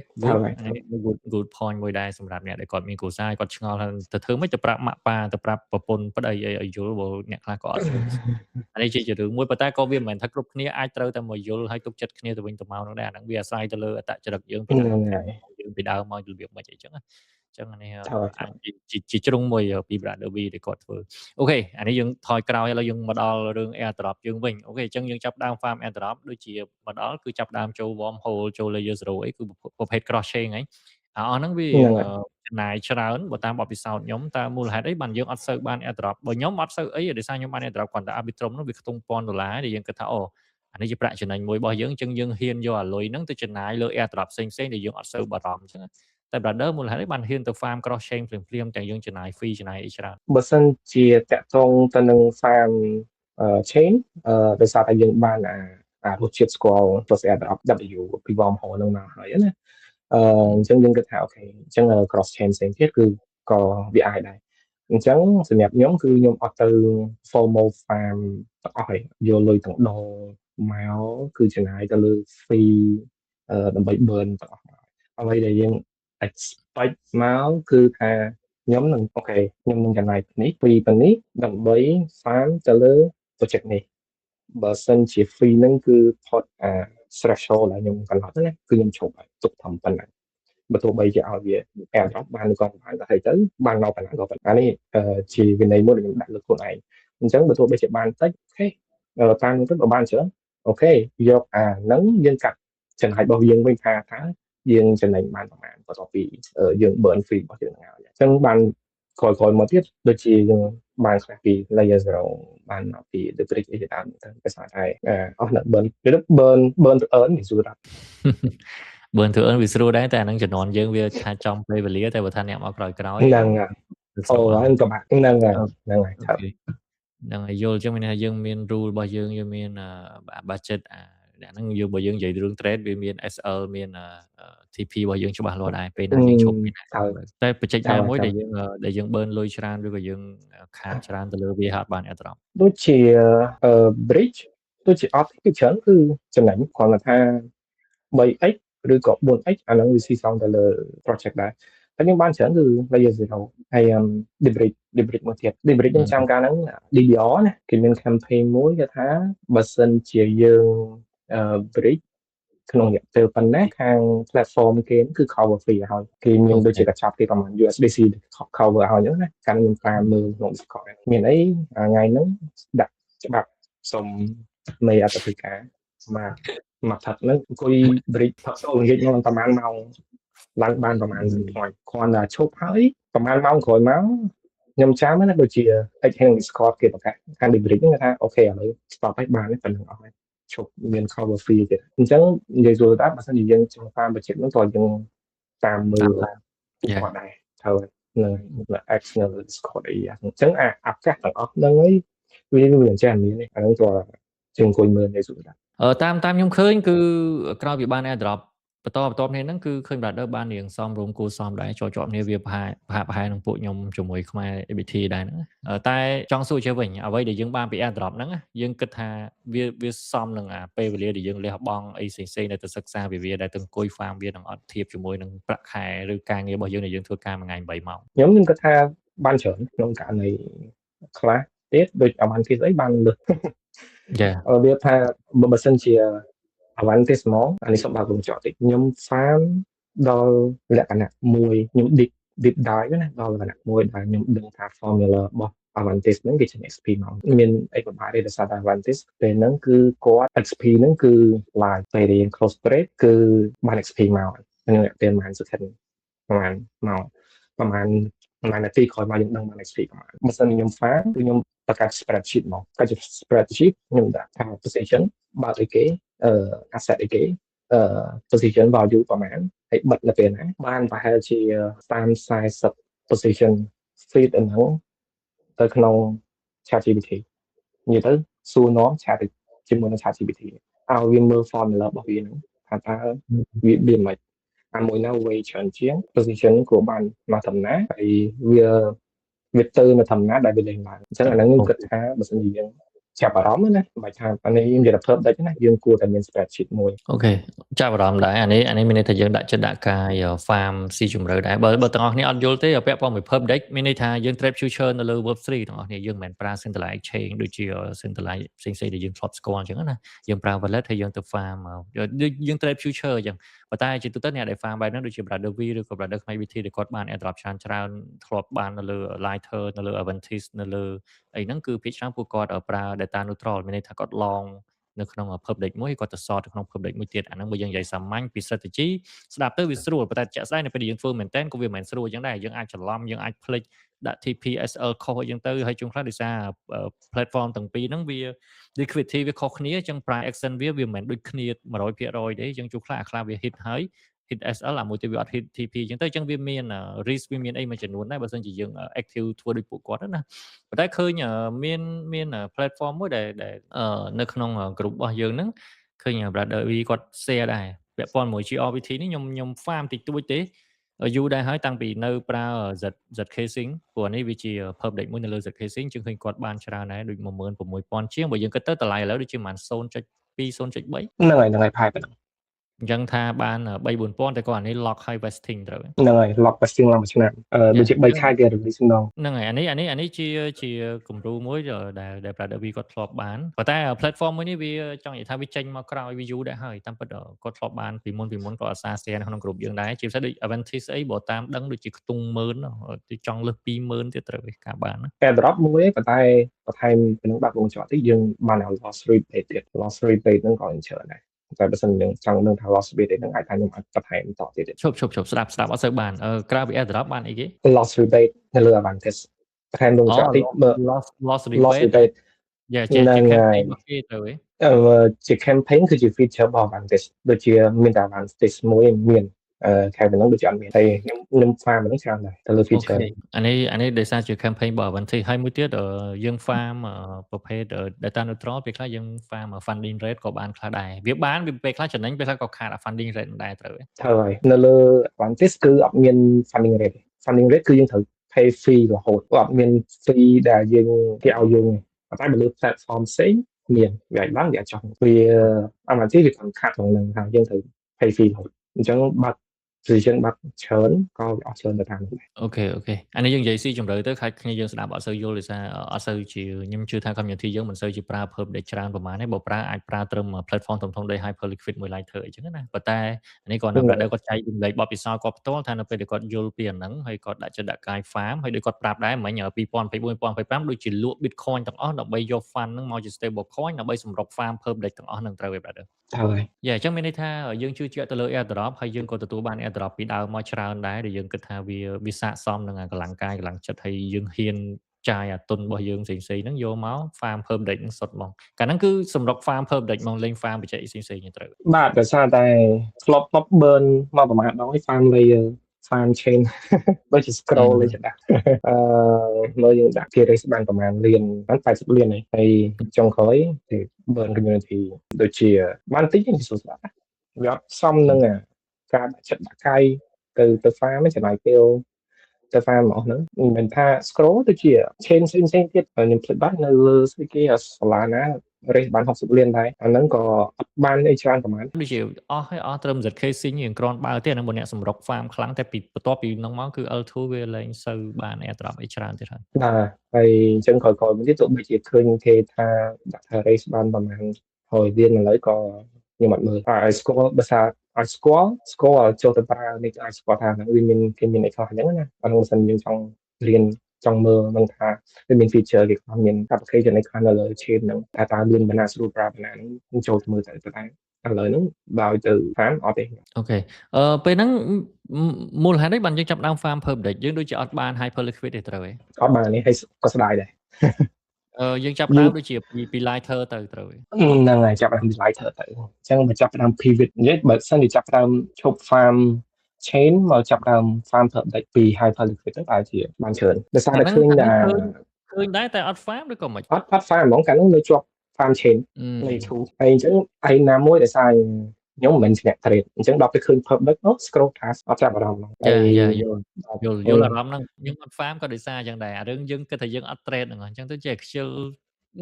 good point មួយដែរសម្រាប់អ្នកដែលគាត់មានគ្រួសារគាត់ឆ្ងល់ថាទៅធ្វើមិនទៅប្រាប់ម៉ាក់ប៉ាទៅប្រាប់ប្រពន្ធប្តីអីឲ្យយល់បើអ្នកខ្លះក៏អត់យល់អានេះជារឿងមួយប៉ុន្តែក៏វាមិនមែនថាគ្រប់គ្នាអាចត្រូវតែមកយល់ឲ្យទុកចិត្តគ្នាទៅវិញទៅមកនោះដែរអាហ្នឹងវាអាស្រ័យទៅលើអត្តចរិតយើងពីដើមមករបៀបមិនអីចឹងចឹងនេះអាចជាជ្រុងមួយពី brother V ដែលគាត់ធ្វើអូខេអានេះយើងថយក្រោយឥឡូវយើងមកដល់រឿង airdrop យើងវិញអូខេអញ្ចឹងយើងចាប់ដើម farm airdrop ដូចជាមកដល់គឺចាប់ដើមចូល worm hole ចូល layer 0អីគឺប្រភេទ cross chain ហ្នឹងអស់ហ្នឹងវាចំណាយច្រើនបើតាមបទពិសោធន៍ខ្ញុំតើមូលហេតុអីបានយើងអត់សូវបាន airdrop បើខ្ញុំអត់សូវអីដោយសារខ្ញុំបាន airdrop គ្រាន់តែ arbitrum នោះវាខ្ទង់$1000ដែលយើងគិតថាអូអានេះជាប្រាក់ចំណេញមួយរបស់យើងអញ្ចឹងយើងហ៊ានយកអាលុយហ្នឹងទៅចំណាយលើ airdrop ផ្សេងៗដែលយើងអត់សូវបារម្ភអញ្ចឹងតែ brother មូលហេតុអីបានហ៊ានទៅ farm cross chain ភ្លាមៗទាំងយើងចំណាយ fee ចំណាយអីច្រើនបើសិនជាតាក់ទងទៅនឹង farm chain ដោយសារតែយើងបានរសជាតិស្គាល់ plus airdrop W ពី worm hole ហ្នឹងមកហើយណាអញ្ចឹងយើងគិតថាអូខេអញ្ចឹង cross chain ផ្សេងទៀតគឺក៏វាអាចដែរអញ្ចឹងសម្រាប់ខ្ញុំគឺខ្ញុំអត់ទៅ formal farm ទាំងអស់ទេយកលុយទាំងដងមកគឺចំណាយទៅលើ fee ដើម្បី burn ទាំងអស់អ្វីដែលយើង expect មកគឺថាខ្ញុំនឹងអូខេខ្ញុំនឹងចំណាយនេះ fee ប៉ុណ្នេះដើម្បី farm ទៅលើ project នេះបើសិនជា fee ហ្នឹងគឺផុតthreshold ដែលខ្ញុំកំណត់ណាគឺខ្ញុំជប់ហើយទុកធំប៉ុណ្ណាបើទោះបីជាឲ្យវា airdrop បានឬក៏បានតែទៅបានមកប៉ុណ្ណាក៏ប៉ុណ្ណានេះជាវិន័យមួយដែលខ្ញុំដាក់លើខ្លួនឯងអញ្ចឹងបើទោះបីជាបានតិចអូខេតាមនឹងទៅបើបានច្រើនអូខេយកហ្នឹងយើងកាត់ចំណាយរបស់យើងវិញថា យើងចំណេញបានប្រហែលបន្ទាប់ពីយើង burn fee របស់យើងហ្នឹងហើយអញ្ចឹងបានក្រោយមកទៀតដូចជាយើងបានខ្លះពី layer 0បានមកពី the bridge អីដើមទៅគេស្អាតហើយអស់នៅ burn to earn វាស្រួលដែរ burn to earn វាស្រួលដែរតែអានឹងចំនួនយើងវាថាចំពេលវេលាតែបើថាអ្នកមកក្រោយហ្នឹងហើយហ្នឹងក៏បាក់ហ្នឹងហើយហ្នឹងហើយយល់ចឹងមានថាយើងមាន rule របស់យើងមាន budget អាហ្នឹងយើងបើយើងនិយាយរឿង trade វាមាន SL មាន TP របស់យើងច្បាស់លាស់ដែរពេលណាយើងឈប់ពីណាតែបច្ចេកណាមួយដែលយើង burn លុយច្រើនឬក៏យើងខាតច្រើនទៅលើវាអត់បាន airdrop ដូចជា bridge ដូចជាអត់គឺច្រើនគឺចំណេញគ្រាន់តែថា 3x ឬក៏ 4x អាហ្នឹងវាស៊ីសងទៅលើ project ដែរហើយខ្ញុំបានច្រើនគឺ layer 0ហើយdebridge មួយទៀត debridge ខ្ញុំចាំកាលហ្នឹង DBR ណាគេមាន campaign មួយគេថាបើសិនជាយើង bridge ក្នុងរយៈពេលប៉ុណ្ណាខាង platform គេគឺ cover free ហើយគេមានដូចជាកញ្ចប់គេប្រហែល USDC cover ឲ្យហ្នឹងណាកាលខ្ញុំតាមមើលក្នុង Discord មានអីថ្ងៃហ្នឹងដាក់ច្បាប់សុំមេអត្តពលការមកថាហ្នឹងអង្គុយ bridge ផឹកសូរនិយាយមកប្រហែលម៉ោងឡើងបានប្រហែលថ្ងៃគ្រាន់តែឈប់ហើយប្រហែលម៉ោងក្រោយមកខ្ញុំចាំណាដូចជា Exchange Discord គេប្រកាសខាង bridge ហ្នឹងថាអូខេឥឡូវ stop ហើយបានប៉ុណ្្នឹងអស់ហើយឈប់មាន cover free ទៀតអញ្ចឹងនិយាយចូលទៅបើសិនជាយើងចង់តាម budget ហ្នឹងក៏យើងតាមមើលគាត់ដែរត្រូវនៅ X នៅ Discord អីអញ្ចឹងឱកាសទាំងអស់ហ្នឹងឯងវាមិនចេះមានទេអាហ្នឹងក៏ជាអង្គុយមើលនិយាយចូលដែរតាមខ្ញុំឃើញគឺក្រោយពីបាន airdrop បន្តគ្នាហ្នឹងគឺឃើញ brother បានរៀងសំរុំគូសំដែរជាប់គ្នាវាប្រហែលនឹងពួកខ្ញុំជាមួយខ្មែរ ABT ដែរហ្នឹងតែចង់សួរជាវិញអ្វីដែលយើងបានពី airdrop ហ្នឹងយើងគិតថាវាសមនឹងពេលវេលាដែលយើងលះបង់អីផ្សេងៗដែលទៅសិក្សាវាដែលទៅអង្គុយ farm វានឹងអត់ធៀបជាមួយនឹងប្រាក់ខែឬការងាររបស់យើងដែលយើងធ្វើការមួយថ្ងៃ8ម៉ោងខ្ញុំគិតថាបានច្រើនក្នុងករណីខ្លះទៀតដូចអាបានគេស្អីបានលើសវាថាបើសិនជាAvantis ហ្មងអានេះសូមបើកវងចោតតិចខ្ញុំ farm ដល់លក្ខណៈមួយខ្ញុំ deep dive ណាដល់លក្ខណៈមួយដែលខ្ញុំដឹងថា formula របស់ Avantis ហ្នឹងគេចេញ XP មកមានអីប្រហែលទេដោយសារតែ Avantis ពេលហ្នឹងគឺគាត់ XP ហ្នឹងគឺ live ពេលរៀន close trade គឺបាន XP មកខ្ញុំពេលប្រហែល second ប្រហែលមកប្រហែលនាទីក្រោយមកយើងដឹងបាន XP ប្រហែលបើសិនខ្ញុំ farm គឺខ្ញុំបង្កើត spreadsheet មកកាច់ spreadsheet ខ្ញុំដាក់ថា position បើអីគេasset អីគេposition value ប្រហែលហើយបិទនៅពេលណាបានប្រហែលជា30-40 position feed ហ្នឹងទៅក្នុង ChatGPT និយាយទៅសួរនាំ chat ជាមួយនឹង ChatGPT ឲ្យវាមើល formula របស់វាហ្នឹងថាតើវាមិនអាមួយណា way ច្រើនជាង position គួរបានមកដំណាហើយវាទៅនៅដំណាដែលវាលេងឡើងអញ្ចឹងអាហ្នឹងខ្ញុំគិតថាបើសិនជាយើងចាប់អារម្មណ៍ណាមិនបាច់ថាអានេះនិយាយទៅ perfect ណាយើងគួរតែមាន spreadsheet មួយអូខេចាប់អារម្មណ៍ដែរអានេះមានន័យថាយើងដាក់ចិត្តដាក់កាយ farm ស៊ីជម្រៅដែរបើទាំងអស់គ្នាអត់យល់ទេពាក់ព័ន្ធមួយ perfect មានន័យថាយើង trade future នៅលើ web3 ទាំងអស់គ្នាយើងមិនមែនប្រើ centralized exchange ដូចជា centralized ផ្សេងៗដែលយើងធ្លាប់ស្គាល់អញ្ចឹងណាយើងប្រើ wallet ហើយយើងទៅ farm យើង trade future អញ្ចឹងប៉ុន្តែជាទូទៅអ្នកដែល farm បែបហ្នឹងដូចជា brother V ឬក៏ brother ខ្មែរ BT ដែលគាត់បាន airdrop ច្រើនធ្លាប់បាននៅលើ Lighter នៅលើ Avantis នៅលើអីហ្នឹងគឺភាគច្រើនពួកគាត់ប្រើ data neutral មានន័យថាគាត់ long នៅក្នុង public មួយគាត់ទៅ sort ក្នុង public មួយទៀតអាហ្នឹងបើយើងនិយាយសាមញ្ញពី strategy ស្ដាប់ទៅវាស្រួលប៉ុន្តែជាក់ស្ដែងនៅពេលដែលយើងធ្វើមែនតើក៏វាមិនមែនស្រួលអញ្ចឹងដែរយើងអាចច្រឡំយើងអាចភ្លេចដាក់ TP SL ខុសអញ្ចឹងទៅហើយជួនខ្លះដោយសារ platform ទាំងពីរហ្នឹងវា liquidity វាខុសគ្នាអញ្ចឹង price action វាមិនមែនដូចគ្នា 100% ទេអញ្ចឹងជួនខ្លះវា hit ហើយ hit SL អាមួយទៀតវាអត់ hit TP អញ្ចឹងទៅអញ្ចឹងវាមាន risk វាមានអីមួយចំនួនដែរបើមិនជាយើង active ធ្វើដូចពួកគាត់ណាប៉ុន្តែឃើញមាន platform មួយដែលនៅក្នុង group របស់យើងហ្នឹងឃើញ brother V គាត់ share ដែរពាក់ព័ន្ធមួយ GRPT នេះខ្ញុំ farm តិចតួចទេយូរដែរហើយតាំងពីនៅប្រើ ZK Sync ព្រោះនេះវាជា public មួយនៅលើ ZK Sync ជាងឃើញគាត់បានច្រើនដែរដូច 16000 ជាងបើយើងគិតទៅតម្លៃឥឡូវដូចជាប្រហែល 0.2 0.3 ហ្នឹងហើយផាយប៉ុណ្ណឹងអញ្ចឹងថាបាន 3-4000 តែគាត់អានេះ lock ហើយ vesting ត្រូវហ្នឹងហើយ lock vesting ឡើងមួយឆ្នាំដូចជា3ខែគេ release ម្ដងហ្នឹងហើយអានេះជាគំរូមួយដែល brother V គាត់ធ្លាប់បានប៉ុន្តែ platform មួយនេះវាចង់និយាយថាវាចេញមកក្រោយវាយូរដែរហើយតាមពិតគាត់ធ្លាប់បានពីមុនគាត់អាសា share នៅក្នុង group យើងដែរជាពិសេសដូច Avantis អីបើតាមដឹងដូចជាខ្ទង់10000ទៅចង់លើស 20000 ទៀតត្រូវការបានតែ drop មួយប៉ុន្តែបន្ថែមពីនឹងបាត់វងចោតទៀតយើងបាន loss rebate ទៀត loss rebate ហ្នឹងក៏ច្រើនដែរ តែបើសិនយើងចង់នឹងថា loss rebate ហ្នឹងអាចថាខ្ញុំអាចបន្ថែមតទៀតឈប់ស្ដាប់អត់សូវបានក្រៅពី airdrop បានអីគេ loss rebate នៅលើ advantage បន្ថែមក្នុងចតិច loss loss rebate rebate ជា campaign របស់គេទៅជា campaign គឺជា feature របស់ advantage ដូចជាមានតែ advantage មួយមានខែហ្នឹងដូចជាអត់មានតែខ្ញុំ farm ហ្នឹងច្រើនដែរទៅលើ feature អានេះដោយសារជា campaign របស់ advantage ហើយមួយទៀតយើង farm ប្រភេទ data neutral ពេលខ្លះយើង farm funding rate ក៏បានខ្លះដែរវាបានពេលខ្លះចំណេញពេលខ្លះក៏ខាត funding rate ដែរត្រូវហើយនៅលើ advantage គឺអត់មាន funding rate គឺយើងត្រូវ pay fee រហូតអត់មាន fee ដែលយើងគេឲ្យយើងតែបើលើ platform ផ្សេងមានវាអាចឡើងវាអាចចុះវា advantage វាខាត់ក្នុងហ្នឹងថាយើងត្រូវ pay fee រហូតអញ្ចឹងបាត់ position បាត់ច្រើនក៏អត់ច្រើនទៅតាមហ្នឹងអូខេអានេះយើងនិយាយស៊ីជម្រៅទៅខាច់គ្នាយើងស្ដាប់អត់សូវយល់ដោយសារអត់សូវជាខ្ញុំជឿថា community យើងមិនសូវជាប្រើ perp ដែលច្រើនប្រហែលទេបើប្រើអាចប្រើត្រឹម platform ធំៗដូច hyper liquid មួយ Lighter អញ្ចឹងណាប៉ុន្តែនេះគាត់នៅប្រដៅគាត់ចែករំលែកបទពិសោធន៍គាត់ផ្ទាល់ថានៅពេលដែលគាត់យល់ពីអាហ្នឹងហើយគាត់ដាក់ចិត្តដាក់កាយ farm ហើយដូចគាត់ប្រាប់ដែរមិញ2024 2025ដូចជាលក់ Bitcoin ទាំងអស់ដើម្បីយក fund ហ្នឹងមកជា stable coin ដើម្បីសម្រុក farm perp ដែលទាំងអស់ហ្នឹងត្រូវទេ brother ហើយអញ្ចឹងមានន័យថាយើងជឿជាក់ទៅលើ airdrop ហើយយើងក៏ទទួលបាន airdrop ពីដើមមកច្រើនដែរដែលយើងគិតថាវាស័ក្តិសមនឹងកម្លាំងកាយកម្លាំងចិត្តហើយយើងហ៊ានចាយអាទុនរបស់យើងផ្សេងៗហ្នឹងយកមក farm perp deck ហ្នឹងសុទ្ធមកកាលហ្នឹងគឺសម្រុក farm perp deck មកលេង farm បច្ចេកផ្សេងៗហ្នឹងត្រូវបាទដោយសារតែ flop burn មកប្រហែលដង farm layer farm chain ដូចជា scroll លេខដាក់មើលយើងដាក់ raise បានប្រហែលលានបាន80លានហើយចុងក្រោយគឺ burn community ដូចជាបានតិចនេះសួរស្ដាប់វាអត់សមនឹងការដាក់ចិត្តដាក់កាយទៅ farm ចំណាយពេលទៅ farm របស់ហ្នឹងមិនមែនថា scroll ដូចជា chain ផ្សេងទៀតខ្ញុំភ្លេចបាត់នៅលើស្អីគេ Solana raise បាន60លានដែរអាហ្នឹងក៏អត់បានអីច្រើនប្រហែលដូចជាអស់ត្រឹម ZK Sync យើងគ្រាន់បើទេអាហ្នឹងបើអ្នកសម្រុក farm ខ្លាំងតែពីបន្ទាប់ពីហ្នឹងមកគឺ L2 វាលែងសូវបាន airdrop អីច្រើនទៀតហើយបាទហើយអញ្ចឹងក្រោយៗមកទៀតទោះបីជាឃើញគេថាដាក់ថា raise បានប្រហែល100លានឥឡូវក៏ខ្ញុំអត់មើលហើយស្គាល់បើថាអាចស្គាល់ចូលទៅប្រើនេះអាចស្គាល់ថាវាមានគេមានអីខ្លះអញ្ចឹងណាបើមិនសិនយើងចង់រៀនចង់មើលនឹងថាវាមាន feature គេខ្លះមាន application អីខ្លះនៅលើ chain ហ្នឹងថាលឿនបណ្ណាស្រួលប្រើបណ្ណាហ្នឹងចូលទៅមើលទៅតែឥឡូវហ្នឹងបើឲ្យទៅ farm អត់ទេអូខេពេលហ្នឹងមូលហេតុអីបានយើងចាប់ដើម farm perp deck យើងដូចជាអត់បាន hyper liquid ទេត្រូវទេអត់បាននេះហើយក៏ស្ដាយដែរយើងចាប់ដើមដូចជាពី lighter ទៅត្រូវហ្នឹងហើយចាប់ដើមពី lighter ទៅអញ្ចឹងបើចាប់ដើម pivot និយាយបើសិនជាចាប់ដើមឈប់ farm chain មកចាប់ដើម farm perp deck ពី hyper liquid ទៅអាចជាបានច្រើនដោយសារតែឃើញដែរតែអត់ farm ឬក៏មិនអត់ farm ហ្មងកាលនោះនៅជាប់ farm chain នៃ 2ហើយអញ្ចឹងឯណាមួយដោយសារខ្ញុំមិនមែនឆ្នាក់ trade អញ្ចឹងដល់ពេលឃើញ perp deck នោះ scroll past អត់ចាប់អារម្មណ៍ហ្នឹងយល់អារម្មណ៍ហ្នឹងយើងអត់ farm ក៏ដោយសារអញ្ចឹងដែរអារឿងយើងគិតថាយើងអត់ trade ហ្នឹងអញ្ចឹងទៅជាខ្ជិល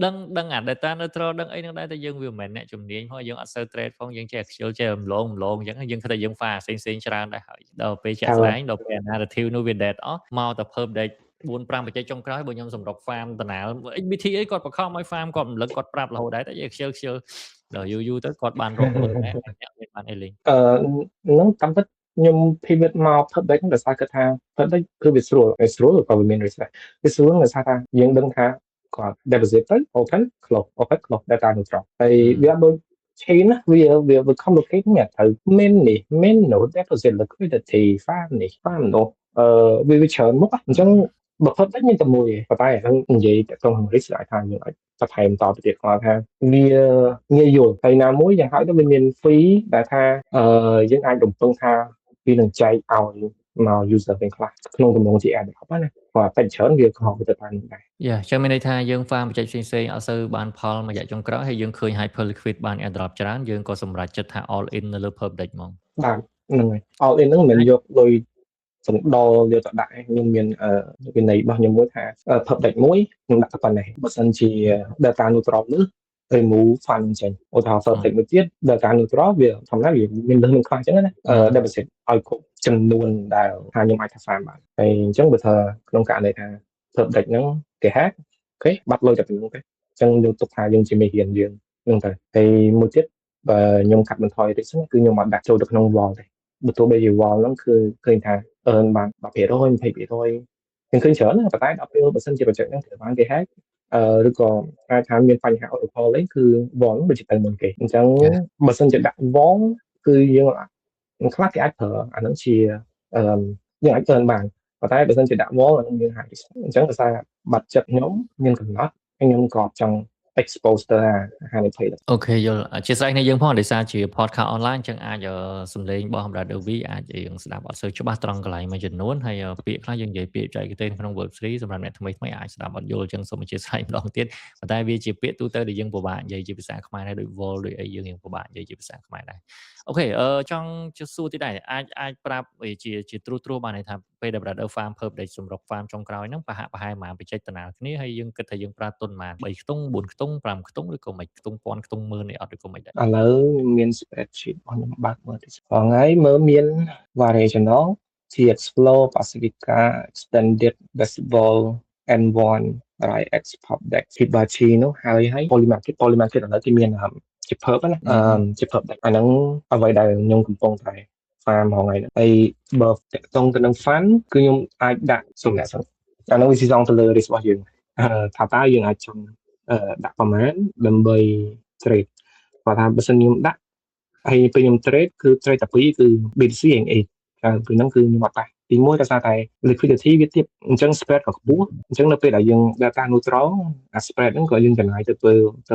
ដឹងអា data neutral ដឹងអីហ្នឹងដែរតែយើងវាមិនមែនអ្នកជំនាញផងយើងអត់សូវ trade ផងយើងចេះខ្ជិលចេះរំលងអញ្ចឹងយើងគិតថាយើង farm ផ្សេងច្រើនដែរហើយដល់ពេលជាក់ស្ដែងដល់ពេល narrative នោះវា dead អស់មកតែ perp deck 4-5 បច្ចេកចុងក្រោយបើខ្ញុំសម្រុក farm តំណាល XBT អីគាត់បង្ខំឲ្យ farm គាត់រំលឹកគាត់ប្រាប់រហូតដែរតែយើងខ្ជិលដល់យូរទៅគាត់បានរកខ្លួនដែរអ្នកមានបានអីលេងហ្នឹងតាមពិតខ្ញុំ pivot មក perp deck ដោយសារគាត់ថា perp deck គឺវាស្រួលក៏វាមាន risk ដែរវាស្រួលដោយសារថាយើងដឹងថាគាត់ deposit ទៅ open close data neutral ហើយវាអត់ដូច chain ណាវា complicate នេះត្រូវ main node deposit liquidity farm នេះ farm នោះវាច្រើនមុខអញ្ចឹងបើ perp deck មានតែមួយទេប៉ុន្តែហ្នឹងនិយាយទៅក្នុង risk អាចថាយើងអាចបន្ថែមតទៅទៀតគាត់ថាវាងាយយល់ហើយណាមួយយ៉ាងហោចទៅវាមាន fee ដែលថាយើងអាចរំពឹងថាវានឹងចែកឲ្យមក user វិញខ្លះក្នុងទំនងជា airdrop ណាគាត់តែច្រើនវាខុសទៅតាមនេះដែរចឹងមានន័យថាយើង farm បច្ចេកផ្សេងៗអត់សូវបានផលមួយរយៈចុងក្រោយហើយយើងឃើញ hyper liquid បាន airdrop ច្រើនយើងក៏សម្រេចចិត្តថា all in នៅលើ perp deck ហ្មងបាទហ្នឹងហើយ all in ហ្នឹងមិនមែនយកលុយសំដលយកទៅដាក់ខ្ញុំមានវិន័យរបស់ខ្ញុំមួយថា perp deck មួយខ្ញុំដាក់ទៅប៉ុណ្ណេះបើសិនជា data neutral នេះ remove fund ចេញឧទាហរណ៍ perp deck មួយទៀត data neutral វាធម្មតាវាមានលើសនឹងខ្លះអញ្ចឹងណា deposit ឲ្យគ្រប់ចំនួនដែលថាខ្ញុំអាចថា farm បានហើយអញ្ចឹងបើថាក្នុងករណីថា perp deck ហ្នឹងគេ hack អូខេបាត់លុយតែប៉ុណ្្នឹងទេអញ្ចឹងយើងទុកថាយើងជាមេរៀនយើងហ្នឹងទៅហើយមួយទៀតបើខ្ញុំកាត់បន្ថយ risk គឺខ្ញុំអត់ដាក់ចូលទៅក្នុង wall ទេបើទោះបីជា wall ហ្នឹងគឺឃើញថា earn បាន 10% 20% ខ្ញុំឃើញច្រើនណាស់ប៉ុន្តែដល់ពេលបើសិនជា project ហ្នឹងត្រូវបានគេ hack ឬក៏អាចថាមានបញ្ហា auto លេងគឺ wall ដូចជាទៅមុនគេអញ្ចឹងបើសិនជាដាក់ wall គឺយើងខ្លះគេអាចប្រើអាហ្នឹងជាយើងអាច turn បានប៉ុន្តែបើសិនជាដាក់ wall អាហ្នឹងយើងហាក់អញ្ចឹងដោយសារបាត់ចិត្តខ្ញុំមានកំណត់ហើយខ្ញុំក៏ចង់ expose ទៅហានិភ័យអូខេយល់អធិស្ឋានគ្នាយើងផងដោយសារជា podcast online អញ្ចឹងអាចសំឡេងរបស់ Brother V អាចយើងស្ដាប់អត់សូវច្បាស់ត្រង់កន្លែងមួយចំនួនហើយពាក្យខ្លះយើងនិយាយពាក្យចែកទេក្នុង Web 3សម្រាប់អ្នកថ្មីៗអាចស្ដាប់អត់យល់អញ្ចឹងសូមអធិស្ឋានម្ដងទៀតប៉ុន្តែវាជាពាក្យទូទៅដែលយើងពិបាកនិយាយជាភាសាខ្មែរដែរដូច wall ដូចអីយើងពិបាកនិយាយជាភាសាខ្មែរដែរអូខេចង់សួរទៀតដែរអាចប្រាប់ជាត្រួសបានន័យថាពេលដែល Brother Farm Purp ដែលសម្រុក farm ចុងក្រោយហ្នឹងប្រហែលប្រជិតតំណាគ្នាហើយយើងគិតថាយើងប្រើទុនប៉ុន្មាន3ខ្ទង់4ខ្ទង់5ខ្ទង់ឬក៏មិនខ្ទង់ពាន់ខ្ទង់10000នេះអត់ឬក៏មិនដែរឥឡូវមាន spreadsheet របស់ខ្ញុំបើកមើលតិចផងហើយមើលមាន variational ជា explore Pacifica extended baseball N1 RIX pop deck ពី Bachi នោះហើយ polymarket ឥឡូវគេមានជា perp ណាជា perp deck អាហ្នឹងអ្វីដែលខ្ញុំកំពុងតែ farm ហងៃហើយបើតកតងទៅនឹង fund គឺខ្ញុំអាចដាក់សម្រាប់អាហ្នឹងវាស៊ីសងទៅលើ risk របស់យើងថាតើយើងអាចចង់ដាក់ប្រមាណដើម្បី trade គាត់ថាបើសិនខ្ញុំដាក់ហើយពេលខ្ញុំ trade គឺ trade តែពីរគឺ BTC និង ETH ពីហ្នឹងគឺខ្ញុំអត់ប៉ះទី1ដោយសារតែ liquidity វាទាបអញ្ចឹង spread ក៏ខ្ពស់អញ្ចឹងនៅពេលដែលយើង data neutral អា spread ហ្នឹងក៏យើងចំណាយទៅ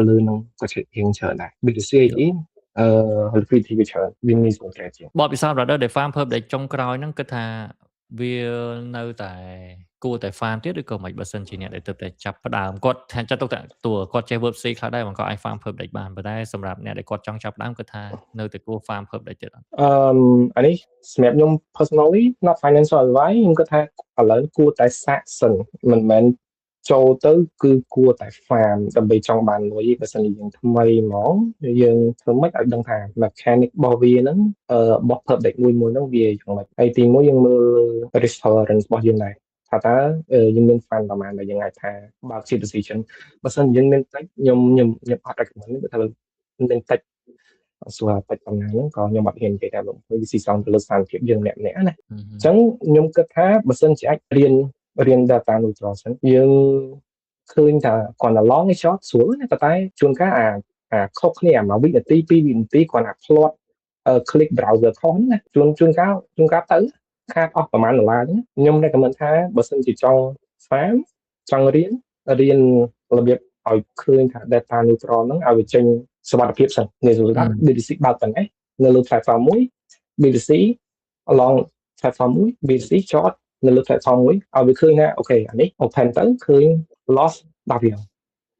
លើនឹងក៏រៀងច្រើនដែរ BTC ETH liquidity វាច្រើនវាងាយស្រួល trade ជាងបទពិសោធន៍ Brother ដែល farm purp ដែលចុងក្រោយហ្នឹងគិតថាវានៅតែគួរតែ farm ទៀតឬក៏មិនបើសិនជាអ្នកដែលទើបតែចាប់ផ្ដើមគាត់ថាចាត់ទុកថាគាត់ចេះ web ខ្លះដែរមិនក៏អាច farm purp ដែរបានប៉ុន្តែសម្រាប់អ្នកដែលគាត់ចង់ចាប់ផ្ដើមគាត់ថានៅតែគួរ farm purp ដែរទៀតអានេះសម្រាប់ខ្ញុំ personally not financial advice ខ្ញុំគិតថាឥឡូវគួរតែសាកសិនមិនមែនចូលទៅគឺគួរតែ farm ដើម្បីចង់បានលុយបើសិនជាយើងថ្មីហ្មងយើងធ្វើម៉េចឲ្យដឹងថា mechanic របស់វាហ្នឹងរបស់ purp deck មួយហ្នឹងវាយ៉ាងម៉េចហើយទី1យើងមើល risk tolerance របស់យើងដែរថាតើយើងមាន fund ប្រហែលដែលយើងអាចថាបើកជា position បើសិនយើងមានតិចខ្ញុំអត់ recommend បើថាមានតិចសួរតិចប៉ុណ្ណាហ្នឹងក៏ខ្ញុំអត់ហ៊ាននិយាយដែរព្រោះវាស៊ីសងទៅលើស្ថានភាពយើងម្នាក់ៗណាអញ្ចឹងខ្ញុំគិតថាបើសិនជាអាចរៀន data neutral សិនយើងឃើញថាគាត់ long ឯ short ស្រួលណាតែជួនកាលអាខុសគ្នាមួយវិនាទី2វិនាទីគាត់អា plot click browser ខុសណាជួនកាលទៅខាតអស់ប្រហែល$ហ្នឹងខ្ញុំ recommend ថាបើសិនជាចង់ farm ចង់រៀនរបៀបឲ្យឃើញថា data neutral ហ្នឹងឲ្យវាចេញសុវត្ថិភាពសិនងាយស្រួលដាក់ BTC បើកប៉ុណ្ណេះនៅលើ platform មួយ BTC along platform មួយ BTC short នៅលើ platform មួយឲ្យវាឃើញថាអូខេអានេះ open ទៅឃើញ loss 10រៀល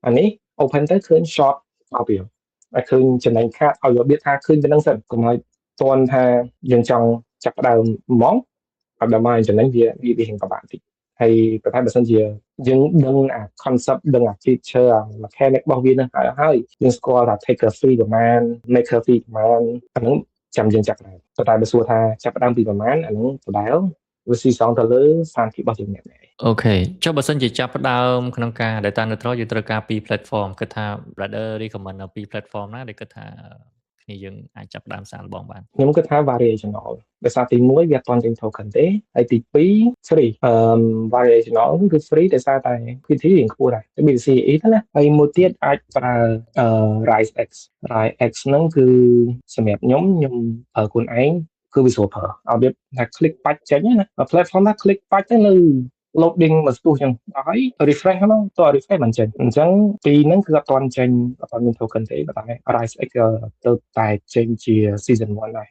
អានេះ open ទៅឃើញ short 10រៀលឲ្យឃើញចំណេញខាតឲ្យរបៀបថាឃើញប៉ុណ្្នឹងសិនកុំឲ្យតន់ថាយើងចង់ចាប់ផ្ដើមហ្មងឲ្យដល់មកចំណេញវារៀងពិបាកតិចហើយប្រហែលបើសិនជាយើងដឹងអា concept ដឹងអា feature អា mechanic របស់វានឹងហើយយើងស្គាល់ថា taker fee ប្រហែល maker fee ប្រហែលអាហ្នឹងចាំយើងចាប់ដើមតែបើសួរថាចាប់ដើមពីប្រហែលអាហ្នឹងដដែលវាស៊ីសងទៅលើស្ថានភាពរបស់យើងអ្នកនេះអូខេចុះបើសិនជាចាប់ផ្ដើមក្នុងការ data neutral យើងត្រូវការពី platform គិតថា Brother recommend នៅពី platform ណាដែលគិតថាគ្នាយើងអាចចាប់ផ្ដើមសាកល្បងបានខ្ញុំគិតថា variational ដោយសារទី1វាអត់ទាន់ចេញ token ទេហើយទី2 free variational គឺ free ដោយសារតែ quantity រៀងខ្ពស់ដែរ BTC ETH ណាហើយមួយទៀតអាចប្រើ RISE X ហ្នឹងគឺសម្រាប់ខ្ញុំប្រើខ្លួនឯងគឺវាស្រួលប្រើឲ្យវាថា click បាច់ចេញណា platform ណា click បាច់ទៅនៅ loading មកស្ទុះចឹងហើយ refresh ហ្នឹងតើ refresh មិនចេញអញ្ចឹងពីហ្នឹងគឺអត់ទាន់ចេញអត់ទាន់មាន token ទេតែ RISE X ទៅតែចេញជា season 1ដែរ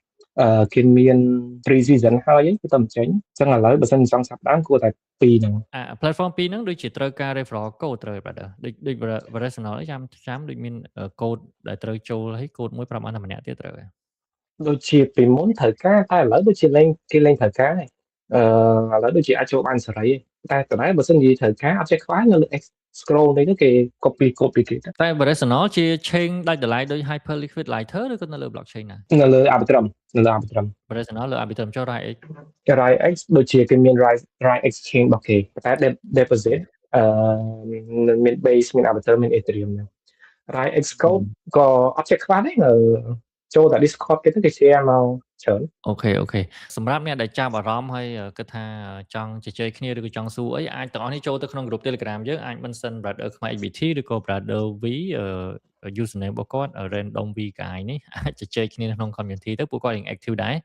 គេមាន 3 season ហើយគឺតែមិនចេញអញ្ចឹងឥឡូវបើសិនចង់ចាប់ដើមគួរតែ2ហ្នឹងplatform 2ហ្នឹងដូចជាត្រូវការ referral code ត្រូវបាទដូច Variational ចាំដូចមាន code ដែលត្រូវចូលហើយកូដមួយប្រាប់អស់តែម្នាក់ទៀតត្រូវដូចជាពីមុនត្រូវការតែឥឡូវដូចជាលេងត្រូវការហើយឥឡូវដូចជាអាចចូលបានសេរីតែបើសិននិយាយត្រូវការអត់ចេះខ្វល់នៅលើ scroll នេះគេ copy គេតែ Variational ជា chain ដាច់ដライដោយ Hyperliquid Ledger ឬក៏នៅលើ blockchain ណានៅលើ Arbitrum Variational លើ Arbitrum ចុះ RIX ដូចជាគេមាន RIX exchange របស់គេតែ deposit មាន base មាន Arbitrum មាន Ethereum ហ្នឹង RIX code ក៏អត់ចេះខ្វល់ដែរចូលតែ Discord គេទៅគេ share មក ច្រើនអូខេសម្រាប់អ្នកដែលចាប់អារម្មណ៍ហើយគិតថាចង់ជជែកគ្នាឬក៏ចង់សួរអីអាចទាំងអស់នេះចូលទៅក្នុង group Telegram យើងអាច mention brother ខ្មែរ HBT ឬក៏ brother V username របស់គាត់ random V guy នេះអាចជជែកគ្នាក្នុង community ទៅពួកគាត់ยัง active ដែរ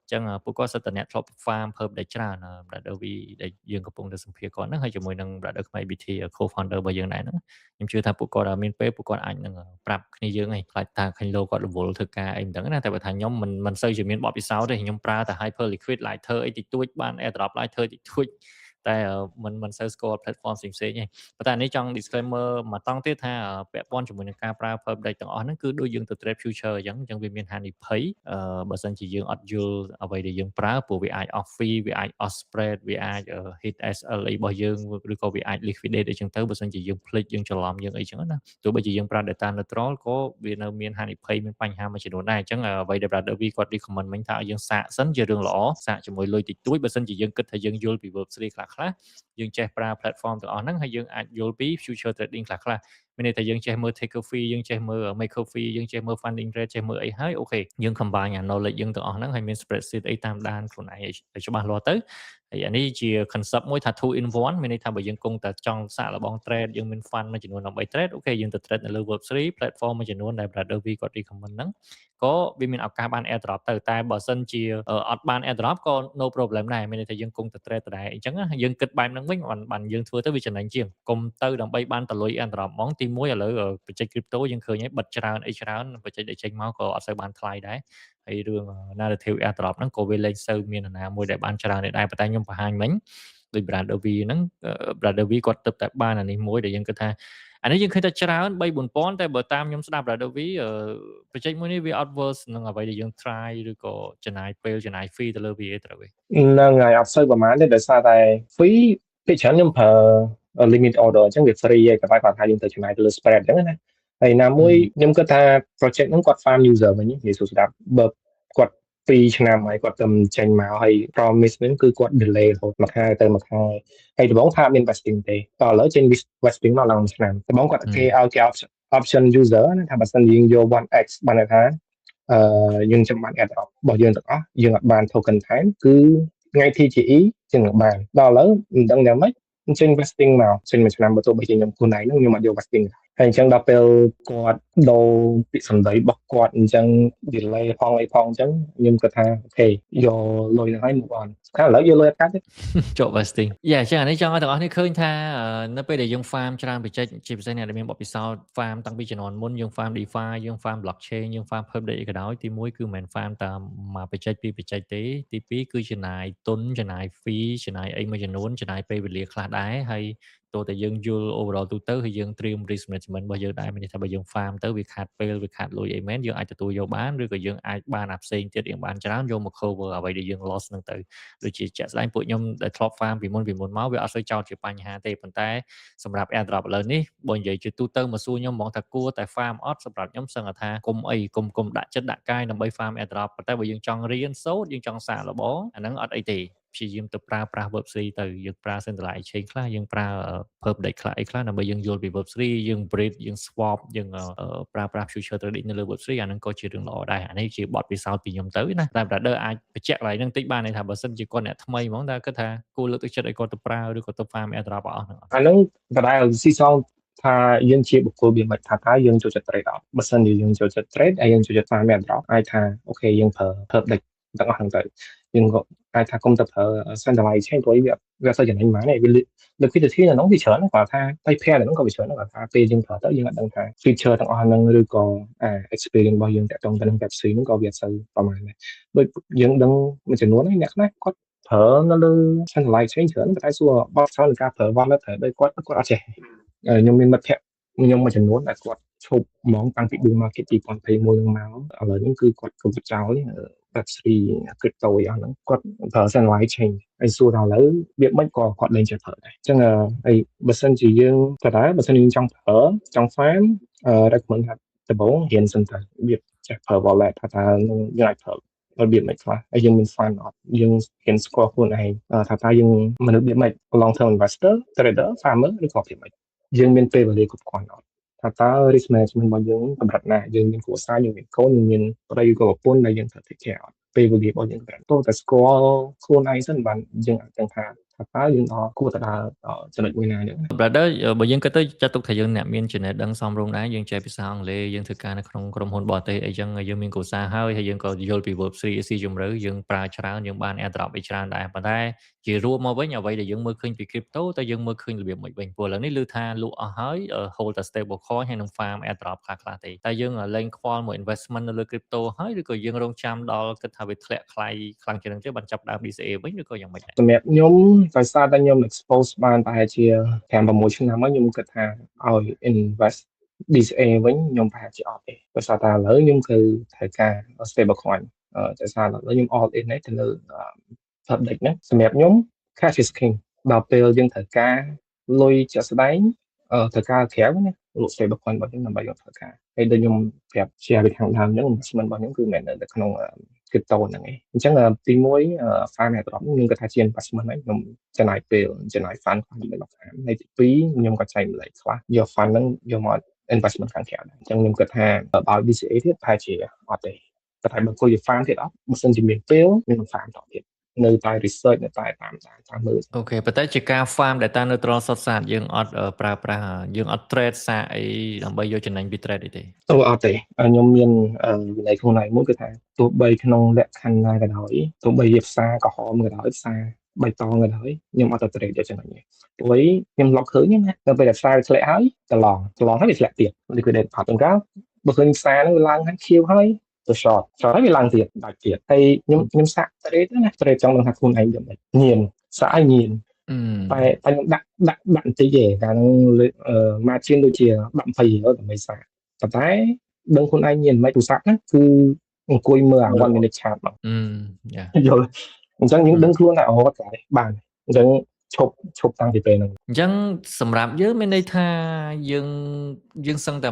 អញ្ចឹងពួកគាត់សិតតអ្នកធ្លាប់ farm ភើបដែលច្រើន brother V ដែលយើងកំពុងតែសម្ភាសគាត់ហ្នឹងហើយជាមួយនឹង brother ខ្មែរ HBT co-founder របស់យើងដែរហ្នឹងខ្ញុំជឿថាពួកគាត់មានពេលពួកគាត់អាចនឹងប្រាប់គ្នាយើងឯងខ្លាចថាឃើញលោគាត់រវល់ធ្វើការអីមិនដឹងណាតែបើថាខ្ញុំមិនសូវជាមានបទពិសោធន៍ទេខ្ញុំប្រើតែ Hyper Liquid Lighter អីតិចតួចបាន AirDrop Lighter តិចតួចតែមិនសូវស្គាល់ platform ផ្សេងៗទេប៉ុន្តែនេះចង់ disclaimer មកតង់ទៀតថាពាក់ព័ន្ធជាមួយនឹងការប្រើ Perp Deck ទាំងអស់ហ្នឹងគឺដូចយើងទៅ trade future អញ្ចឹងវាមានហានិភ័យបើសិនជាយើងអត់យល់អ្វីដែលយើងប្រើព្រោះវាអាច off fee វាអាច off spread វាអាច hit SLA របស់យើងឬក៏វាអាច liquidate អីចឹងទៅបើសិនជាយើងភ្លេចយើងច្រឡំយើងអីចឹងណាទោះបីជាយើងប្រើ data neutral ក៏វានៅមានហានិភ័យមានបញ្ហាមួយចំនួនដែរអញ្ចឹងអ្វីដែល brother V គាត់ recommend មិញថាឲ្យយើងសាកសិនជារឿងល្អសាកជាមួយលុយតិចតួចបើសិនជាយើងគិតថាយើងយល់ពី Web3 ខ្លះយើងចេះប្រើ platform ទាំងអស់ហ្នឹងហើយយើងអាចយល់ពី future trading ខ្លះមានន័យថាយើងចេះមើល taker fee យើងចេះមើល maker fee យើងចេះមើល funding rate ចេះមើលអីហើយអូខេយើង combine អា knowledge យើងទាំងអស់ហ្នឹងហើយមាន spreadsheet អីតាមដានខ្លួនឯងឲ្យច្បាស់លាស់ទៅហើយអានេះជា concept មួយថា 2 in 1មានន័យថាបើយើងគង់តែចង់សាកល្បង trade យើងមាន fund មួយចំនួនដើម្បី trade អូខេយើងទៅ trade នៅលើ Web3 platform មួយចំនួនដែល brother V គាត់ recommend ហ្នឹងក៏វាមានឱកាសបាន airdrop ទៅតែបើសិនជាអត់បាន airdrop ក៏ no problem ដែរមានន័យថាយើងគង់តែ trade ដដែលអញ្ចឹងយើងគិតបែបហ្នឹងវិញបានយើងធ្វើទៅវាចំណេញជាងកុំទៅដើម្បីបានតលុយ airdrop ហ្មងទី1ឥឡូវបច្ចេក crypto យើងឃើញហើយបិទច្រើនអីច្រើនបច្ចេកដែលចេញមកក៏អត់សូវបានថ្លៃដែរហើយរឿង narrative airdrop ហ្នឹងក៏វាលែងសូវមាននរណាមួយដែលបានច្រើនដែរប៉ុន្តែខ្ញុំបង្ហាញមិញដោយ brother V ហ្នឹង brother V គាត់ទៅតែបានអានេះមួយដែលយើងគិតថាអានេះយើងឃើញតែច្រើន 3-4,000 តែបើតាមខ្ញុំស្ដាប់ brother V បច្ចេកមួយនេះវាអត់ worth នឹងអ្វីដែលយើង try ឬក៏ចំណាយពេលចំណាយ fee ទៅលើវាត្រូវទេហ្នឹងហើយអត់សូវប្រហែលទេដោយសារតែ fee ពីច្រើនខ្ញុំប្រើ limit order អញ្ចឹងវា free ឯងតែគាត់ថាយើងទៅចំណាយទៅលើ spread អញ្ចឹងណាហើយណាមួយខ្ញុំគិតថា project ហ្នឹងគាត់ farm user វិញនិយាយស្ដាប់បើគាត់2ឆ្នាំហើយគាត់ទៅចេញមកហើយ promise វិញគឺគាត់ delay រហូតមួយខែទៅមួយខែហើយដំបូងថាមាន vesting ទេតោះឥឡូវចេញ vesting មកឡើងមួយឆ្នាំដំបូងគាត់គេឲ្យគេ option user ណាថាបើសិនយើងយក 1x បានថាយើងចាំបាន airdrop របស់យើងទាំងអស់យើងអត់បាន token ថែមគឺថ្ងៃ TGE ជាងបានដល់ឥឡូវមិនដឹងយ៉ាងម៉េចចេញ vesting មកចេញមួយឆ្នាំបើទោះបីជាខ្ញុំខ្លួនឯងខ្ញុំអត់យក vesting ហើយអញ្ចឹងដល់ពេលគាត់ដូរពាក្យសម្ដីរបស់គាត់អញ្ចឹង delay ផងអីផងអញ្ចឹងខ្ញុំគិតថាអូខេយកលុយហ្នឹងហើយ move on ឥឡូវយកលុយអត់កាត់ទេចុះ vesting យ៉ាអញ្ចឹងអានេះចង់ឲ្យទាំងអស់គ្នាឃើញថានៅពេលដែលយើង farm ច្រើនបច្ចេកជាពិសេសអ្នកដែលមានបទពិសោធន៍ farm តាំងពីជំនាន់មុនយើង farm DeFi យើង farm blockchain យើង farm Perp Deck អីក៏ដោយទី1គឺមិនមែន farm តាមមួយបច្ចេកពីរបច្ចេកទេទី2គឺចំណាយទុនចំណាយ fee ចំណាយអីមួយចំនួនចំណាយពេលវេលាខ្លះដែរហើយតើតែយើងយល់ overall ទូទៅហើយយើងត្រៀម risk management របស់យើងដែរមានន័យថាបើយើង farm ទៅវាខាតពេលវាខាតលុយអីមែនយើងអាចទទួលយកបានឬក៏យើងអាចបានអាផ្សេងទៀតយើងបានច្រើនយកមក cover អ្វីដែលយើង loss ហ្នឹងទៅដូចជាជាក់ស្ដែងពួកខ្ញុំដែលធ្លាប់ farm ពីមុនមកវាអត់សូវចោតជាបញ្ហាទេប៉ុន្តែសម្រាប់ airdrop ឥឡូវនេះបើនិយាយជាទូទៅមកសួរខ្ញុំហ្មងថាគួរតែ farm អត់សម្រាប់ខ្ញុំសឹងថាគុំដាក់ចិត្តដាក់កាយដើម្បី farm airdrop ប៉ុន្តែបើយើងចង់រៀនសូត្រយើងចង់សាកល្បងអាហ្នឹងអត់អីទេព្យាយាមទៅប្រើប្រាស់ Web3 ទៅយើងប្រើ Centralized Exchange ខ្លះយើងប្រើ Perp Deck ខ្លះអីខ្លះដើម្បីយើងយល់ពី Web3 យើង breed យើង swap យើងប្រើប្រាស់ future trading នៅលើ Web3 អាហ្នឹងក៏ជារឿងល្អដែរអានេះជាបទពិសោធន៍ពីខ្ញុំទៅណាតែ brother អាចបញ្ជាក់កន្លែងហ្នឹងតិចបានន័យថាបើសិនជាគាត់អ្នកថ្មីហ្មងតើគិតថាគួរលើកទឹកចិត្តឲ្យគាត់ទៅប្រើឬក៏ទៅ farm airdrop អស់ហ្នឹងអាហ្នឹងដដែលស៊ីសងថាយើងជាបុគ្គលវាមិនថាតើយើងចូលចិត្ត trade អត់បើសិនជាយើងចូលចិត្ត trade ហើយយើងចូលចិត្ត farm airdrop អាចថាអូខេយើងប្រើ Perp Deck ទាំងអស់ហ្នឹងទៅយើងក៏អាចថាគុំទៅប្រើ Centralized Exchange ព្រោះវាសូវចំណេញបានទេវា liquidity នៅក្នុងវាច្រើនគាត់ថាតែភាគនៅក្នុងក៏វាច្រើនគាត់ថាពេលយើងប្រើទៅយើងអត់ដឹងថា feature ទាំងអស់ហ្នឹងឬក៏experience របស់យើងតាក់ទងទៅនឹង Web3 ហ្នឹងក៏វាអត់សូវប្រហែលដែរដូចយើងដឹងមួយចំនួនអ្នកខ្លះគាត់ប្រើនៅលើ Centralized Exchange ច្រើនតែសួរបបច្រើនការប្រើ wallet ត្រូវដោយគាត់អត់ចេះខ្ញុំមានមិត្តភក្តិខ្ញុំមួយចំនួនដែលគាត់ឈប់ហ្មងតាំងពី bull market 2021ហ្នឹងមកឥឡូវហ្នឹងគឺគាត់កំពុងចោលWeb3 crypto អីអស់ហ្នឹងគាត់ប្រើ Centralized Exchange ហើយសួរថាឥឡូវវាមិនក៏គាត់លែងចេះប្រើដែរអញ្ចឹងហើយបើសិនជាយើងបើសិនយើងចង់ប្រើចង់ farm recommend ថាដំបូងរៀនសិនទៅវាចេះប្រើ wallet ថាយើងអាចប្រើរបៀបមិនខ្លះហើយយើងមាន fund អត់យើងហ៊ានស្គាល់ខ្លួនឯងថាតើយើងមនុស្សរបៀបមិន long term investor trader farmer ឬក៏របៀបមិនយើងមានពេលវេលាគ្រប់គ្រាន់អត់ថាតើ risk management របស់យើងកម្រិតណាយើងមានគ្រួសារយើងមានកូនយើងមានប្តីឬក៏ប្រពន្ធដែលយើងត្រូវ take care អត់ ពេលវេលារបស់យើងត្រូវតែស្គាល់ខ្លួនឯងសិនបានយើងអាចដឹងថាតើយើងគួរទៅដើរចំណុចមួយណាហ្នឹង brother បើយើងគិតទៅចាត់ទុកថាយើងអ្នកមានចំណេះដឹងសមរម្យដែរយើងចេះភាសាអង់គ្លេសយើងធ្វើការនៅក្នុងក្រុមហ៊ុនបរទេសអីចឹងយើងមានគូសារហើយយើងក៏យល់ពី Web3 ស៊ីជម្រៅយើងប្រើច្រើនយើងបាន airdrop អីច្រើនដែរប៉ុន្តែជារួមមកវិញអ្វីដែលយើងមើលឃើញពី crypto តែយើងមើលឃើញរបៀបមិនវិញព្រោះឥឡូវនេះឮថាលក់អស់ហើយ hold តែ stable coin ហើយនឹង farm airdrop ខ្លះៗទេតែយើងលែងខ្វល់មក investment នៅលើ crypto ហើយឬក៏យើងរងចាំដល់គិតថាវាធ្លាក់ថ្លៃខ្លាំងជាងនឹងទេបានចាប់ដើម DCA វិញឬក៏យ៉ាងម៉េចសម្រាប់ខ្ញុំដោយសារតែខ្ញុំ expose បានប្រហែលជា5-6ឆ្នាំហើយខ្ញុំគិតថាឲ្យ invest DCA វិញខ្ញុំប្រហែលជាអត់ទេដោយសារតែឥឡូវខ្ញុំគឺត្រូវការ stable coin ដោយសារឥឡូវខ្ញុំ all in ទៅលើ public ហ្នឹងសម្រាប់ខ្ញុំ cash is king ដល់ពេលយើងត្រូវការលុយជាក់ស្ដែងត្រូវការក្រៅណាលក់ stable coin របស់យើងដើម្បីយកត្រូវការហើយដូចខ្ញុំប្រាប់ share ពីខាងដើមហ្នឹង investment របស់ខ្ញុំគឺមិនមែននៅក្នុង crypto ហ្នឹងឯងអញ្ចឹងទី1 farm airdrop ខ្ញុំគិតថាជា investment ហើយខ្ញុំចំណាយពេលចំណាយ fund ខ្លះដើម្បីមក farm ហើយទី2ខ្ញុំក៏ចែកម្លែកខ្លះយក fund ហ្នឹងយកមក investment ខាងក្រៅដែរអញ្ចឹងខ្ញុំគិតថាបើ DCA ទៀតប្រហែលជាអត់ទេតែបើគួរជា farm ទៀតអត់បើសិនជាមានពេលខ្ញុំនឹង farm តទៀតនៅតែ research នៅតែតាមមើលអូខេប៉ុន្តែជាការ farm ដែលតាមនៅត្រង់សុទ្ធសាធយើងអត់ប្រើប្រាស់យើងអត់ trade សាកអីដើម្បីយកចំណេញពី trade អីទេអត់ទេខ្ញុំមានវិន័យខ្លួនឯងមួយគឺថាទោះបីក្នុងលក្ខខណ្ឌណាក៏ដោយទោះបីជាផ្សារក្រហមក៏ដោយផ្សារបៃតងក៏ដោយខ្ញុំអត់ទៅ trade យកចំណេញទេព្រោះខ្ញុំឡុកឃើញណាដល់ពេលដែលផ្សារធ្លាក់ហើយប្រឡងហើយវាធ្លាក់ទៀតនេះគឺ data ផាត់ទាំងកាលបើឃើញផ្សារហ្នឹងវាឡើងហើយខៀវហើយទៅ short ហើយវាឡើងទៀតដាច់ទៀតហើយខ្ញុំសាក់ trade ណា trade ចង់ដឹងថាខ្លួនឯងយ៉ាងម៉េចញៀនសាក់ឲ្យញៀនតែខ្ញុំដាក់បន្តិចទេកាលហ្នឹងmargin ដូចជា10-20%ដើម្បីសាក់ប៉ុន្តែដឹងខ្លួនឯងញៀនមិនទូរស័ព្ទណាគឺអង្គុយមើលអា1 minute chat មកយល់អញ្ចឹងយើងដឹងខ្លួនថាអូតែបានអញ្ចឹងឈប់តាំងពីពេលហ្នឹងអញ្ចឹងសម្រាប់យើងមានន័យថាយើងសឹងតែ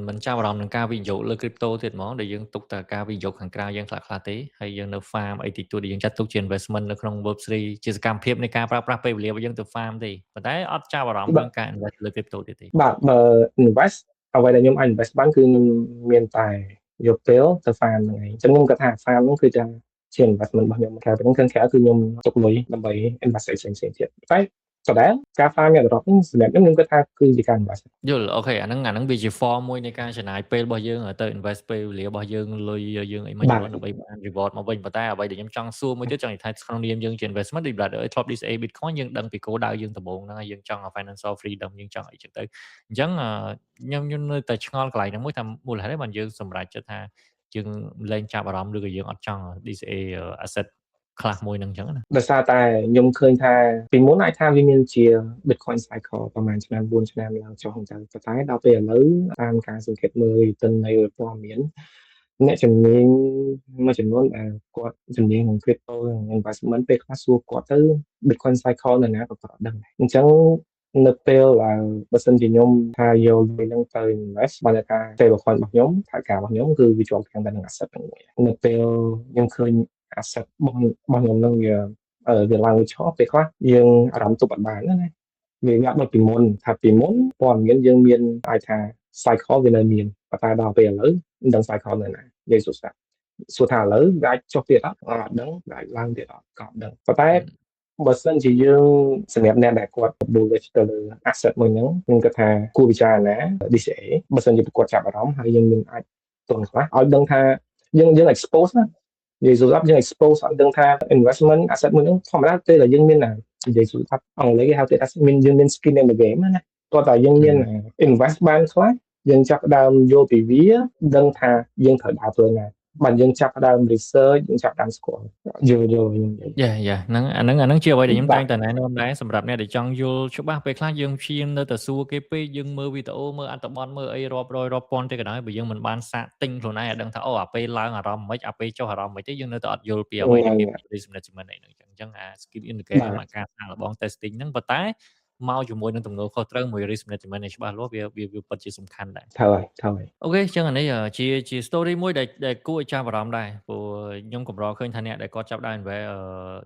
មិនចាប់អារម្មណ៍នឹងការវិនិយោគលើ crypto ទៀតហ្មងដែលយើងទុកតែការវិនិយោគខាងក្រៅយើងខ្លះទេហើយយើងនៅ farm អីតិចតួចដែលយើងចាត់ទុកជា investment នៅក្នុង Web3 ជាសកម្មភាពនៃការប្រើប្រាស់ពេលវេលារបស់យើងទៅ farm ទេប៉ុន្តែអត់ចាប់អារម្មណ៍នឹងការ invest លើ crypto ទៀតទេបាទបើ invest អ្វីដែលខ្ញុំអាច invest បានគឺខ្ញុំមានតែយកពេលទៅ farm ហ្នឹងឯងអញ្ចឹងខ្ញុំគាត់ថា farm ហ្នឹងគឺជា investment របស់ខ្ញុំក្រៅពីហ្នឹងខាងក្រៅគឺខ្ញុំទុកលុយដើម្បី invest ផ្សេងទៀតតែដដែលការ farm យ៉ាងរត់ហ្នឹងសម្រាប់ខ្ញុំគាត់ថាគឺជាការ invest យល់អូខេអាហ្នឹងវាជា form មួយនៃការចំណាយពេលរបស់យើងទៅ invest ពេលវេលារបស់យើងលុយយើងអីមួយដើម្បីបាន reward មកវិញប៉ុន្តែអ្វីដែលខ្ញុំចង់សួរមួយទៀតចង់និយាយថាក្នុងនាមយើងជា investment ដូច brother ធ្លាប់ DCA Bitcoin យើងដឹងពីគោលដៅយើងដំបូងហ្នឹងហើយយើងចង់ financial freedom យើងចង់អីចឹងទៅអញ្ចឹងខ្ញុំនៅតែឆ្ងល់កន្លែងហ្នឹងមួយថាមូលហេតុអីបានយើងសម្រេចចិត្តថាយើងលែងចាប់អារម្មណ៍ឬក៏យើងអត់ចង់ DCA asset ខ្លះមួយហ្នឹងអញ្ចឹងណាដោយសារតែខ្ញុំឃើញថាពីមុនអាចថាវាមានជា Bitcoin cycle ប្រហែលឆ្នាំ4ឆ្នាំឡើងចុះអញ្ចឹងតែដល់ពេលឥឡូវតាមការសង្កេតមើលទិន្នន័យព័ត៌មានអ្នកជំនាញមួយចំនួនដែលគាត់ជំនាញក្នុង crypto investment ពេលខ្លះសួរគាត់ទៅ Bitcoin cycle នៅណាក៏គាត់អត់ដឹងដែរអញ្ចឹងនៅពេលបើសិនជាខ្ញុំថាយកលុយហ្នឹងទៅ invest បានតែការ stablecoin របស់ខ្ញុំថាការរបស់ខ្ញុំគឺវាជាប់ខាងតែនឹង asset ហ្នឹងនៅពេលខ្ញុំឃើញ asset របស់ខ្ញុំនឹងវាឡើងឆោតពេលខ្លះយើងអារម្មណ៍ទប់អត់បានណាវាងាក់ដូចពីមុនថាពីមុនព័ត៌មានយើងមានអាចថា cycle វានៅមានប៉ុន្តែដល់ពេលឥឡូវមិនដឹង cycle នៅណានិយាយសួរថាឥឡូវវាអាចចុះទៀតអត់ដឹងវាអាចឡើងទៀតអត់ក៏អត់ដឹងប៉ុន្តែបើសិនជាយើងសម្រាប់អ្នកដែលគាត់ bullish ទៅលើ asset មួយហ្នឹងខ្ញុំគិតថាគួរពិចារណា DCA បើសិនជាគាត់ចាប់អារម្មណ៍ហើយយើងមានអាចទុនខ្លះឲ្យដឹងថាយើង expose ណានិយាយស្រាប់យើង expose ឲ្យដឹងថា investment asset មួយហ្នឹងធម្មតាពេលដែលយើងមាននិយាយស្រាប់អង់គ្លេសគេហៅថាយើងមាន skin in the game ណាតោះតែយើងមាន invest បានខ្លះយើងចាប់ដើមយល់ពីវាដឹងថាយើងត្រូវដើរធ្វើណាបើយើងចាប់ដើម research យើងចាប់ដើមស្គាល់យល់ហ្នឹងអាហ្នឹងជាអ្វីដែលខ្ញុំតែងតែណែនាំដែរសម្រាប់អ្នកដែលចង់យល់ច្បាស់ពេលខ្លះយើងព្យាយាមនៅតែសួរគេពេកយើងមើលវីដេអូមើលអត្ថបទមើលអីរាប់រយរាប់ពាន់ទេក៏ដោយបើយើងមិនបានសាកទិញខ្លួនឯងឲ្យដឹងថាអូអាពេលឡើងអារម្មណ៍មិនអាពេលចុះអារម្មណ៍មិនទេយើងនៅតែអត់យល់ពីអ្វីដែលគេ management អីហ្នឹងអញ្ចឹងអា skill in the game អាការសាកល្បង testing ហ្នឹងប៉ុន្តែ មកជាមួយនឹងទំនួលខុសត្រូវមួយ risk management នេះច្បាស់លាស់វាពិតជាសំខាន់ដែរ ត្រូវហើយអូខេចឹងអានេះជា story មួយដែលគួរឲ្យចាប់អារម្មណ៍ដែរព្រោះខ្ញុំកម្រឃើញថាអ្នកដែលគាត់ចាប់ដើម invest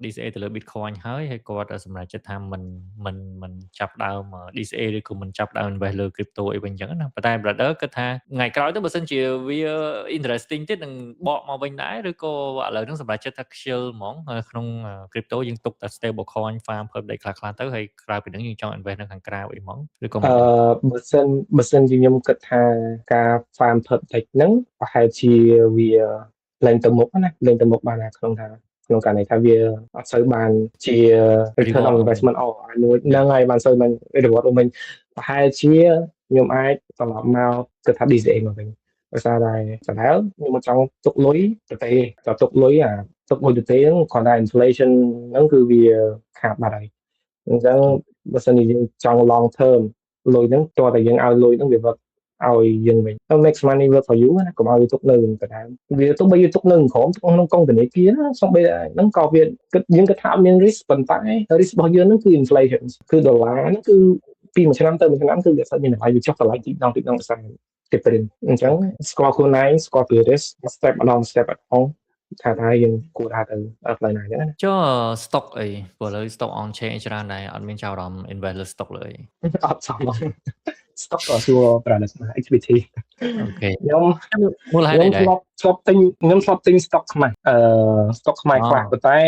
DCA ទៅលើ Bitcoin ហើយគាត់សម្រេចចិត្តថាមិនចាប់ដើម DCA ឬក៏មិនចាប់ដើម invest លើ crypto អីវិញចឹងណាប៉ុន្តែ brother គិតថាថ្ងៃក្រោយទៅបើសិនជាវា interesting ទៀតនឹងបកមកវិញដែរឬក៏ឥឡូវហ្នឹងសម្រេចចិត្តថាខ្ជិលហ្មងក្នុង crypto យើងទុកតែ stable coin farm เพิ่มដីខ្លះៗទៅហើយក្រៅពីហ្នឹងយើងចង់ invest នៅខាងក្រៅអីហ្មងឬក៏បើសិនជាខ្ញុំគិតថាការ farm ផឹកតិចហ្នឹងប្រហែលជាវាឡើងទៅមុខណាឡើងទៅមុខបានណាក្នុងការន័យថាវាអត់សូវបានជា return on investment អស់មួយហ្នឹងហើយបានសូវមិន reward វិញប្រហែលជាខ្ញុំអាចត្រឡប់មកគិតថា DCA មកវិញដោយសារតែសម្រាប់ខ្ញុំមិនចង់ទុកលុយទៅទេតែទុកលុយទុកលុយទៅទេហ្នឹងគ្រាន់តែ inflation ហ្នឹងគឺវាខាតបាត់ហើយអញ្ចឹងបើសិនជាយើងចង់ long term លុយហ្នឹងតើតែយើងឲ្យលុយហ្នឹងវា work ឲ្យយើងវិញ next money work for you ណាកុំឲ្យវាទុកនៅកណ្ដាលវាទោះបីយើងទុកនៅក្រុមក្នុងកុងធនាគារណាសូម្បីតែហ្នឹងក៏វាយើងគិតថាអត់មាន risk ប៉ុន្តែ risk របស់យើងហ្នឹងគឺ inflation គឺដុល្លារហ្នឹងគឺពីមួយឆ្នាំទៅមួយឆ្នាំគឺវាអត់មានតម្លៃវាចុះតម្លៃទីដងដោយសារទីព្រីនអញ្ចឹងស្គាល់ខ្លួនឯងស្គាល់ពី risk step ម្ដង step អត់ថាយើងគួរដើរទៅផ្លូវណាអញ្ចឹងណាចុះ stock អីព្រោះឥឡូវ stock on chain ច្រើនដែរអត់មានចាប់អារម្មណ៍ invest លើ stock លើអត់សម stock ក៏សួរ product ណា XBT អូខេខ្ញុំមូលហេតុអីដែរធ្លាប់ទិញ stock ខ្មែរ stock ខ្មែរខ្លះប៉ុន្តែ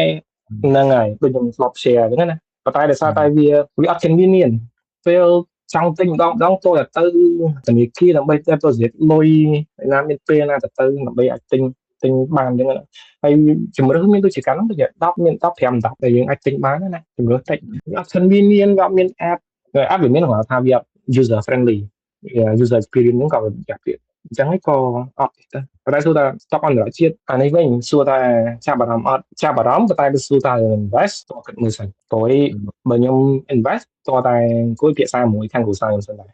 ហ្នឹងហើយដូចខ្ញុំធ្លាប់ share ហ្នឹងណាប៉ុន្តែដោយសារតែវាអត់ convenient ពេលចង់ទិញម្ដងតើទៅធនាគារដើម្បីទៅ deposit លុយណាមានពេលណាទៅដើម្បីអាចទិញបានអញ្ចឹងហើយជំរឿនមានដូចជាកាលហ្នឹងដូចជា10មាន10 5 10ដែលយើងអាចទិញបានណាជំរឿនតិចអត់ convenient វាអត់មាន app វាមានគាត់ថាវា user friendly user experience ហ្នឹងក៏វាពីអញ្ចឹងហើយក៏អត់ទេប៉ុន្តែសួរថា stock អន្តរជាតិអានេះវិញសួរថាចាប់អារម្មណ៍អត់ចាប់អារម្មណ៍ប៉ុន្តែសួរថា invest តើគិតមើលសិនព្រោះបើខ្ញុំ invest តើតែអង្គុយភាសាមួយខាងគ្រូសាស្ត្រខ្ញុំសិនដែរ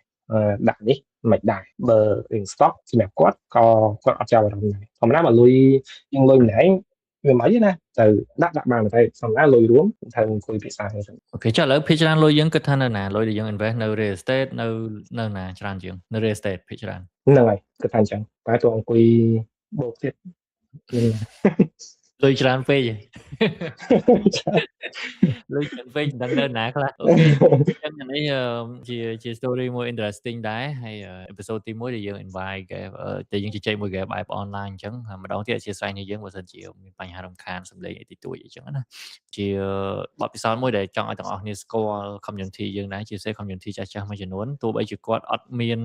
ដាក់នេះមិនដែរបើ stock សម្រាប់គាត់ក៏គាត់អត់ចាប់អារម្មណ៍ដែរធម្មតាបើលុយយើងលុយម្នាក់វាមិនអីណាទៅដាក់បានតែសម្រាប់លុយរួមត្រូវអង្គុយភាសាហ្នឹងអូខេចុះឥឡូវភាគច្រើនលុយយើងគិតថានៅណាលុយដែលយើង invest នៅ real estate នៅណាច្រើនជាងនៅ real estate ភាគច្រើនហ្នឹងហើយគិតថាអញ្ចឹងតែទៅអង្គុយបូកទៀតលុយច្រើនពេកលុយច្រើនពេកដឹងនៅណាខ្លះអូខេចឹងនេះជា story មួយ interesting ដែរហើយ episode ទី1ដែលយើង invite គេតែយើងជជែកមួយគេបែប online អញ្ចឹងម្ដងទៀតអធិស្ឋាននេះយើងបើសិនជាមានបញ្ហារំខានសំឡេងអីតិចតួចអញ្ចឹងណាជាបទពិសោធន៍មួយដែលចង់ឲ្យទាំងអស់គ្នាស្គាល់ community យើងដែរជាពិសេស community ចាស់ៗមួយចំនួនទោះបីជាគាត់អត់មាន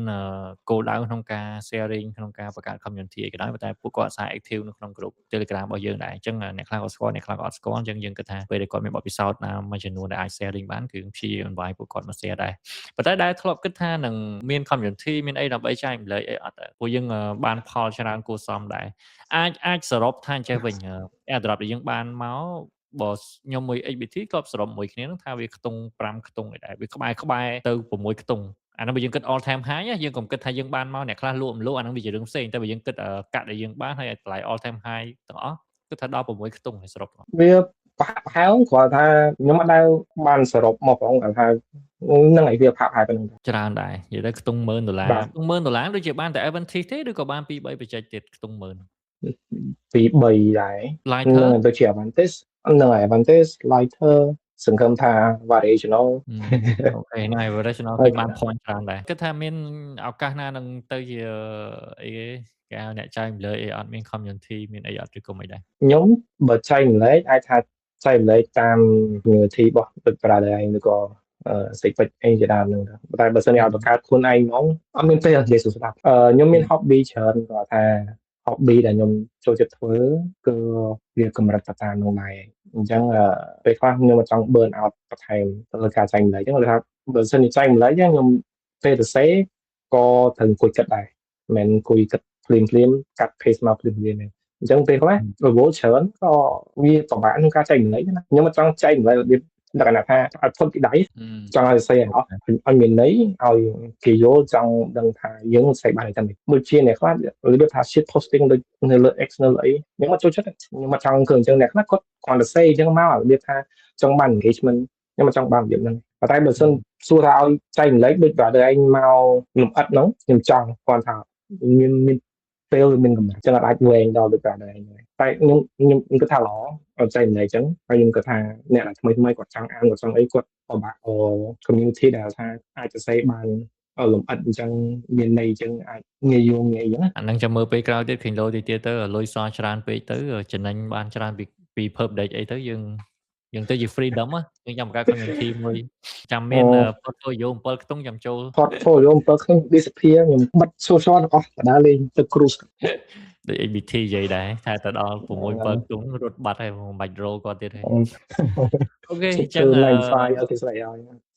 គោលដៅក្នុងការ sharing ក្នុងការបង្កើត community អីក៏ដោយតែពួកគាត់សារ active នៅក្នុង group Telegram របស់យើងដែរអញ្ចឹងអ្នកខ្លះក៏ស្គាល់អ្នកខ្លះក៏អត់ស្គាល់អញ្ចឹងយើងគិតថាពេលដែលគាត់មានបទពិសោធន៍ណាមួយចំនួនដែលអាច sharing បានគឺព្យាយាម invite ពួកគាត់មក share ដែរប៉ុន្តែដែលធ្លាប់គិតថានឹងមាន community មានអីដើម្បីចែកម្លែកអីអត់ពួកយើងបានផលច្រើនគួរសមដែរអាចសរុបថាអញ្ចឹងវិញ airdrop ដែលយើងបានមកបើខ្ញុំមួយ XBT ក៏សរុបមួយគ្នានឹងថាវាខ្ទង់5ខ្ទង់ឯដែរវាក្បែរទៅ6ខ្ទង់អានោះបើយើងគិត all time high យើងកុំគិតថាយើងបានមកអ្នកខ្លះលក់មិនលក់អានោះវាជារឿងផ្សេងតែបើយើងគិតកាក់ដែលយើងបានហើយតម្លៃ all time high ទាំងអស់គឺថាដល់6ខ្ទង់ហើយសរុបវាប្រហែលគ្រាន់ថាខ្ញុំអត់ដែលបានសរុបមកផងគាត់ថានឹងឲ្យវាផាក់ហើយប៉ុណ្ណឹងច្រើនដែរនិយាយទៅខ្ទង់$10,000ខ្ទង់$10,000ដូចជាបានតែ Advantage ទេឬក៏បាន2 3បច្ចេកទៀតខ្ទង់$10,000 2 3ដែរនឹងដូចជា Advantage នឹង Advantage Lighter សង្ឃឹមថា variational អូខេហ្នឹងហើយ variational គឺបាន point ច្រើនដែរគិតថាមានឱកាសណានឹងទៅជាអីគេហៅអ្នកចែកម្លែកអីអត់មាន community មានអីអត់ឬក៏មិនដែរខ្ញុំបើចែកម្លែកអាចថាចែកម្លែកតាម community របស់ពិតប្រាដែរឯងឬក៏សេចក្ដីអីជាដើមហ្នឹងតែបើសិនជាឲ្យបង្កើតខ្លួនឯងហ្មងអត់មានពេលនិយាយស្ដាប់ខ្ញុំមាន hobby ច្រើនគាត់ថា hobby ដែលខ្ញុំចូលចិត្តធ្វើគឺវាកម្រិតទៅតាមនោះដែរអញ្ចឹងពេលខ្លះខ្ញុំចង់ burn out បន្ថែមទៅលើការចែកម្លែកអញ្ចឹងគាត់ថាបើសិនជាចែកម្លែកខ្ញុំពេលទៅសេក៏ត្រូវអង្គុយគិតដែរមិនអង្គុយគិតភ្លាមកាត់ pace មកភ្លាមទេអញ្ចឹងពេលខ្លះ reward ច្រើនក៏វាពិបាកក្នុងការចែកម្លែកណាខ្ញុំមិនចង់ចែកម្លែករបៀបលក្ខណៈថាអត់ផុតពីដៃចង់ឲ្យសេអស់ឲ្យមានន័យឲ្យគេយល់ចង់ដឹងថាយើងសេបានតែមួយជាអ្នកខ្លះរបៀបថា shit posting ដូចនៅលើ X នៅអីខ្ញុំមកចូលចិត្តខ្ញុំមកចង់គឺអញ្ចឹងអ្នកខ្លះគាត់គ្រាន់តែសេអញ្ចឹងមករបៀបថាចង់បាន engagement ខ្ញុំមកចង់បានរបៀបហ្នឹង តែបើសិនសួរថាឲ្យចែកម្លែកដូចប្រដៅឯងមកលំអិតហ្នឹងខ្ញុំចង់គាត់ថាមានពេលមានកម្រិតចឹងអាចវែងដល់ដូចប្រដៅឯងតែខ្ញុំគិតថាល្អឲ្យចែកម្លែកចឹងហើយខ្ញុំគិតថាអ្នកដែលថ្មីគាត់ចង់អានគាត់ចង់អីគាត់ពិបាកcommunity ដែលថាអាចសរសេរបានលំអិតអញ្ចឹងមានន័យអញ្ចឹងអាចងាយយល់ងាយអញ្ចឹងអានឹងចាំមើលពេលក្រោយទៀតឃើញលោទៀតទៅលុយសល់ច្រើនពេកទៅចំណេញបានច្រើនពី pub deck អីទៅយើងទៅជា freedom យើងចាំបង្កើត community មួយចាំមាន portfolio 7ខ្ទង់ចាំចូល portfolio 7ខ្ទង់ disappear ខ្ញុំបិទ social ទាំងអស់បណ្ដាលេងទៅ cruise ដូច ABT និយាយដែរថាទៅដល់6 7ខ្ទង់រត់បាត់ហើយមិនបាច់ roll គាត់ទៀតហើយអូខេអញ្ចឹង95គេស្រីឲ្យ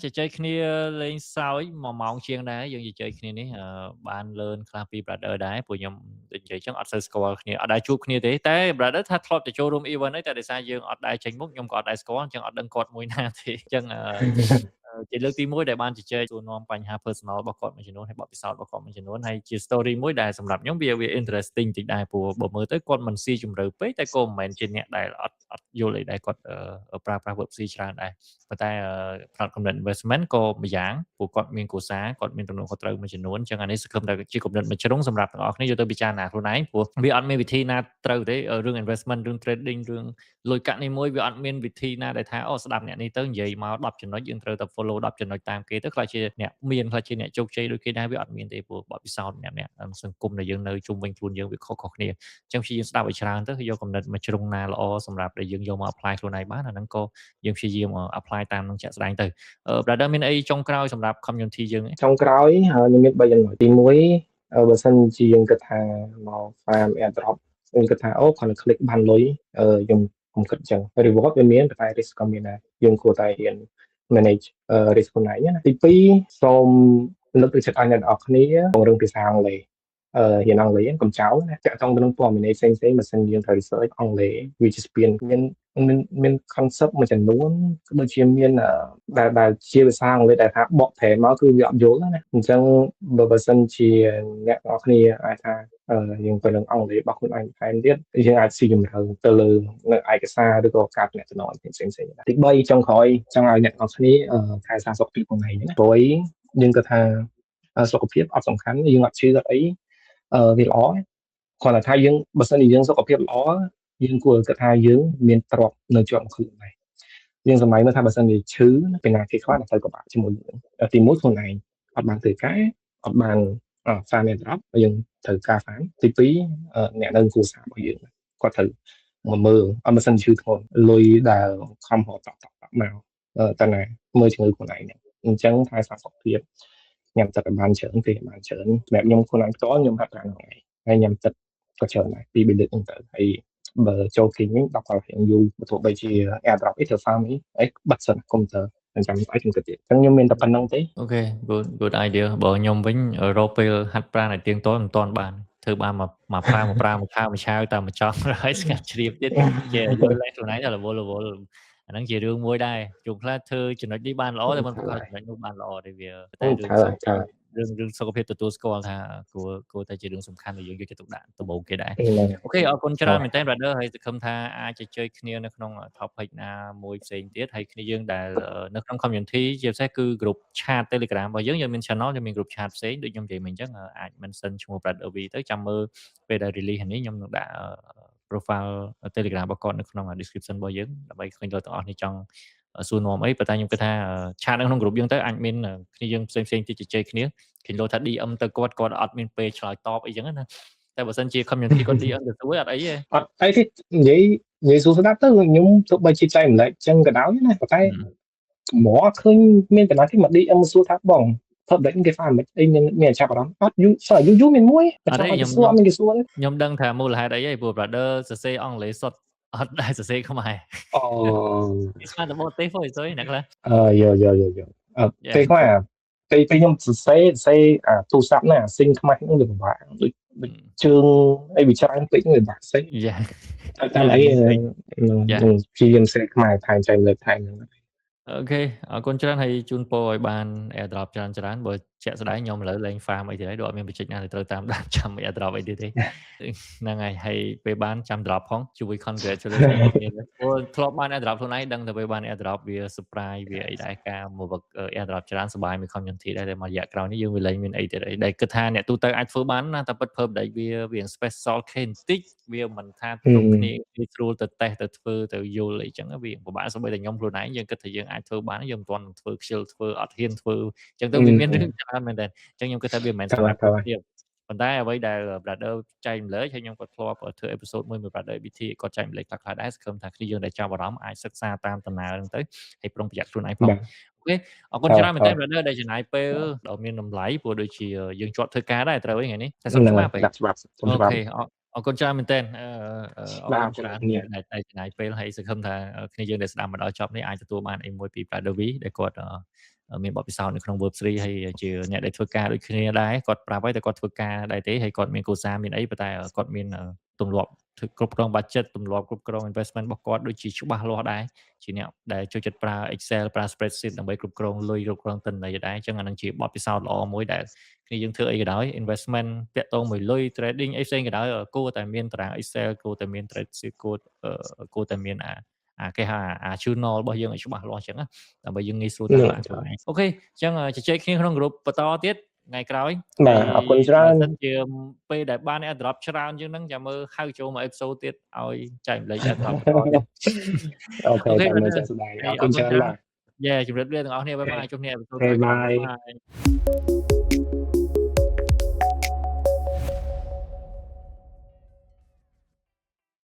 ជជែកគ្នាលេងសើច1ម៉ោងជាងដែរយើងជជែកគ្នានេះបាន learn ខ្លះពី brother ដែរព្រោះខ្ញុំដូចនិយាយចឹងអត់សូវស្គាល់គ្នាអត់ដែរជួបគ្នាទេតែ brother ថាធ្លាប់ទៅចូលរួម event ហើយតែដោយសារយើងអត់ដែរចេញមុខខ្ញុំក៏អត់ដែរស្គាល់អញ្ចឹងអត់ដឹងគាត់មួយណាទេអញ្ចឹងជាលើកទី1ដែលបានជជែកសួរនាំបញ្ហា personal របស់គាត់មួយចំនួនហើយបទពិសោធន៍របស់គាត់មួយចំនួនហើយជា story មួយដែលសម្រាប់ខ្ញុំវា interesting តិចដែរព្រោះបើមើលទៅគាត់មិនស៊ីជម្រៅពេកតែក៏មិនមែនជាអ្នកដែលអត់យល់អីដែរគាត់ប្រើប្រាស់ web ស៊ីច្រើនដែរប៉ុន្តែផ្នែកកំណត់ investment ក៏ម្យ៉ាងព្រោះគាត់មានគូសារគាត់មានទំនួលខុសត្រូវមួយចំនួនអញ្ចឹងអានេះសង្ឃឹមថាជាកំណត់មួយជ្រុងសម្រាប់ទាំងអស់គ្នាយកទៅពិចារណាខ្លួនឯងព្រោះវាអត់មានវិធីណាត្រូវទេរឿង investment រឿង trading រឿងលុយកាក់នេះមួយវាអត់មានវិធីណាដែលថាស្ដាប់អ្នកនេះទៅនិយាយមក10ចំណុចយើងត្រូវតែ follow 10ចំណុចតាមគេទៅខ្លះជាអ្នកមានខ្លះជាអ្នកជោគជ័យដូចគេដែរវាអត់មានទេព្រោះបទពិសោធន៍ម្នាក់សង្គមដែលយើងនៅជុំវិញខ្លួនយើងវាខុសៗគ្នាអញ្ចឹងព្យាយាមស្ដាប់ឲ្យច្រើនទៅយកកំណត់មួយជ្រុងណាល្អសម្រាប់ដែលយើងយកមក apply ខ្លួនឯងបានអាហ្នឹងក៏យើងព្យាយាម apply តាមនឹងជាក់ស្ដែងទៅ brother មានអីចុងក្រោយសម្រាប់ community យើងចុងក្រោយខ្ញុំមាន3ចំណុចទី1បើសិនជាយើងគិតថាមក farm airdrop យើងគិតថាអូគ្រាន់តែ click បានលុយខ្ញុំគិតអញ្ចឹង reward វាមានតែ risk ក៏មានដែរយើងគួរតែរៀន manage risk ខ្លួនឯងណាទី2សូមលើកទឹកចិត្តឲ្យអ្នកនរគ្នាពង្រឹងភាសាអង់គ្លេសរៀនអង់គ្លេសកុំចោលណាចាក់ចង់ទៅនឹងព័ត៌មានផ្សេងៗបើសិនយើងត្រូវ research អង់គ្លេសវាជាស្ពានមាន concept មួយចំនួនដូចជាមានដែលជាភាសាអង់គ្លេសដែលថាបកប្រែមកគឺវាអត់យល់ណាអញ្ចឹងបើសិនជាអ្នកនរគ្នាអាចថាយើងទៅនឹងអង់គ្លេសរបស់ខ្លួនឯងថែមទៀតយើងអាចស៊ីជម្រៅទៅលើនៅឯកសារឬក៏ការទំនាក់ទំនងផ្សេងៗទី3ចុងក្រោយចង់ឲ្យអ្នកនរគ្នាថែរក្សាសុខភាពខ្លួនឯងណាព្រោះយើងគិតថាសុខភាពអត់សំខាន់យើងអត់ឈឺអត់អីវាល្អគ្រាន់តែថាយើងបើសិនជាយើងសុខភាពល្អយើងគួរគិតថាយើងមានទ្រព្យនៅជាប់ខ្លួនដែរយើងសម័យនោះថាបើសិនជាឈឺពេលណាគេខ្វះតែត្រូវក៏បាក់ជាមួយយើងទី1ខ្លួនឯងអត់បានធ្វើការអត់បានសារមានត្រប់យើងត្រូវការហ្វានទី2អ្នកនៅគ្រួសាររបស់យើងគាត់ត្រូវមកមើលអត់មិនសិនឈឺធ្ងន់លុយដែលខំរកតក់មកតើណាមើលជំងឺខ្លួនឯងអញ្ចឹងថែរក្សាសុខភាពញ៉ាំទឹកឲ្យបានច្រើនទេបានច្រើនសម្រាប់ខ្ញុំខ្លួនឯងផ្ទាល់ខ្ញុំហាត់ប្រាណថ្ងៃហើយញ៉ាំទឹកក៏ច្រើនដែរ2 3លីត្រហ្នឹងទៅហើយបើចូលគេងវិញ10កន្លះយូរបើទោះបីជា airdrop អីធ្វើ farm អីបិទសិនកុំព្យូទ័រចាំឲ្យខ្ញុំគិតទៀតអញ្ចឹងខ្ញុំមានតែប៉ុណ្្នឹងទេអូខេ good idea បើខ្ញុំវិញរកពេលហាត់ប្រាណឲ្យទៀងទាត់មិនទាន់បានធ្វើបានមកប្រាមួយខែមួយឆាវតែមួយចង់ហើយស្ងាត់ជ្រាបទៀតជាយល់លេខខ្លួនឯងតែរវល់អាហ្នឹងជារឿងមួយដែរជួនខ្លះធ្វើចំណុចនេះបានល្អតែមិនប្រកាសចំណុចនោះបានល្អទេវាតែរឿងសុខភាពទទួលស្គាល់ថាគួរតែជារឿងសំខាន់ដែលយើងយកចិត្តទុកដាក់ដំបូងគេដែរអូខេអរគុណច្រើនមែនតើ brother ហើយសង្ឃឹមថាអាចជជែកគ្នានៅក្នុង topic ណាមួយផ្សេងទៀតហើយគ្នាយើងដែលនៅក្នុង community ជាពិសេសគឺ group chat Telegram របស់យើងមាន channel យើងមាន group chat ផ្សេងដូចខ្ញុំនិយាយមិញអញ្ចឹងអាច mention ឈ្មោះ brother V ទៅចាំមើលពេលដែល release នេះខ្ញុំនឹងដាក់ profile Telegram របស់គាត់នៅក្នុង description របស់យើងដើម្បីឃើញលោកទាំងអស់គ្នាចង់សួរនាំអីប៉ុន្តែខ្ញុំគិតថាឆាតនៅក្នុង group យើងទៅអាចមានគ្នាយើងផ្សេងទៀតជជែកគ្នាគេលោថា DM ទៅគាត់អត់មានពេលឆ្លើយតបអីចឹងណាតែបើសិនជា community គាត់ DM ទៅសួរអត់អីទេអត់អីទេនិយាយសួរស្ដាប់ទៅខ្ញុំទោះបីជាចែកម្លែកចឹងក៏ដោយណាប៉ុន្តែមកឃើញមានកណ្ដាលទីមក DM សួរថាបងធ្វើបែបគេហ្វាមិនអីមានចាប់អារម្មណ៍អត់យូរមានមួយអត់ទេខ្ញុំដឹងថាមូលហេតុអីព្រោះ brother សរសេរអង់គ្លេសសុទ្ធអត់ដែរសរសេរខ្មែរអូស្មានតែបរទេសហ្វុយអ្នកខ្លះយកពេលខ្មែរពេលខ្ញុំសរសេរទូរស័ព្ទណាស៊ីងខ្មែរហ្នឹងវាពិបាកដូចជើងអីវាច្រើនពេកវាពិបាកសេតែអីព្យាយាមសេខ្មែរថែមចែកលើកថែមហ្នឹងអូខេអរគុណច្រើនហើយជូនពរឲ្យបាន airdrop ច្រើនបើ ជាក់ស្ដែងខ្ញុំឥឡូវលេង farm អីទៀតហើយដូចអត់មានបច្ចេកណាដែលត្រូវតាមដានចាំឲ្យ drop អីទៀតទេហ្នឹងហើយហើយពេលបានចាំ drop ផងជួយ congratulation គ្នាព្រោះធ្លាប់បាន drop ខ្លួនឯងដឹងតែពេលបាន drop វា surprise វាអីដែរការមក drop ច្រើនសប្បាយមាន community ដែរតែមករយៈក្រោយនេះយើងវាលែងមានអីទៀតអីដែលគិតថាអ្នកទូទៅអាចធ្វើបានណាតែពិតភើបដែលវា special case បន្តិចវាមិនថាគ្រប់គ្នាងាយស្រួលទៅតេស្តទៅធ្វើទៅយល់អីចឹងវាពិបាកសូម្បីតែខ្ញុំខ្លួនឯងយើងគិតថាយើងអាចធ្វើបានយើងមិនទាន់ធ្វើខ្ជិលធ្វើអត់ហ៊ានធ្វើចឹងទៅវាមានរឿងច្រើនមែនតើចឹងខ្ញុំគិតថាវាមិនមែនស្រាប់ទេប៉ុន្តែអ្វីដែល brother ចែកម្លែកហើយខ្ញុំក៏ធ្លាប់ធ្វើ episode មួយ brother BT គាត់ចែកម្លែកខ្លះៗដែរសង្ឃឹមថាគ្នាយើងដែលចាប់អារម្មណ៍អាចសិក្សាតាមដំណើរហ្នឹងទៅហើយប្រុងប្រយ័ត្នខ្លួនឯងផងអូខេអរគុណច្រើនមែនតើ brother ដែលចំណាយពេលដ៏មានតម្លៃព្រោះដូចជាយើងជាប់ធ្វើការដែរត្រូវហ្នឹងថ្ងៃនេះតែសុំច្បាប់អូខេអរគុណច្រើនមែនតើអរគុណច្រើនដែលចំណាយពេលហើយសង្ឃឹមថាគ្នាយើងដែលស្ដាប់មកដល់ចប់នេះអាចទទួលបានអីមួយពី brother V ដែលគាត់មានបទពិសោធន៍នៅក្នុង Web3 ហើយជាអ្នកដែលធ្វើការដូចគ្នាដែរគាត់ប្រាប់ហើយតែគាត់ធ្វើការដែរទេហើយគាត់មានគោលសារមានអីប៉ុន្តែគាត់មានទម្លាប់ធ្វើគ្រប់គ្រង budget ទម្លាប់គ្រប់គ្រង investment របស់គាត់ដូចជាច្បាស់លាស់ដែរជាអ្នកដែលចូលចិត្តប្រើ Excel ប្រើ spreadsheet ដើម្បីគ្រប់គ្រងលុយគ្រប់គ្រងទិន្នន័យដែរអញ្ចឹងអានឹងជាបទពិសោធន៍ល្អមួយដែលគ្នាយើងធ្វើអីក៏ដោយ investment តាក់ទងមួយលុយ trading អីផ្សេងក៏ដោយគួរតែមានតារាង Excel គួរតែមាន spreadsheet គួរតែមានគេហៅjournal របស់យើងឲ្យច្បាស់លាស់អញ្ចឹងណាដើម្បីយើងងាយស្រួលតាមដានខ្លួនឯងអូខេអញ្ចឹងជជែកគ្នាក្នុង group បន្តទៀតថ្ងៃក្រោយបាទអរគុណច្រើនសិនជាពេលដែលបាន drop ច្រើនជាងហ្នឹងចាំមើលហៅចូលមក episode ទៀតឲ្យចែកម្លែក drop បន្តទៀតអូខេតាមមើលចាស់ស្ដាយអរគុណច្រើនបាទជម្រាបលាទាំងអស់គ្នាបាយបាយជួបគ្នា episode ក្រោយ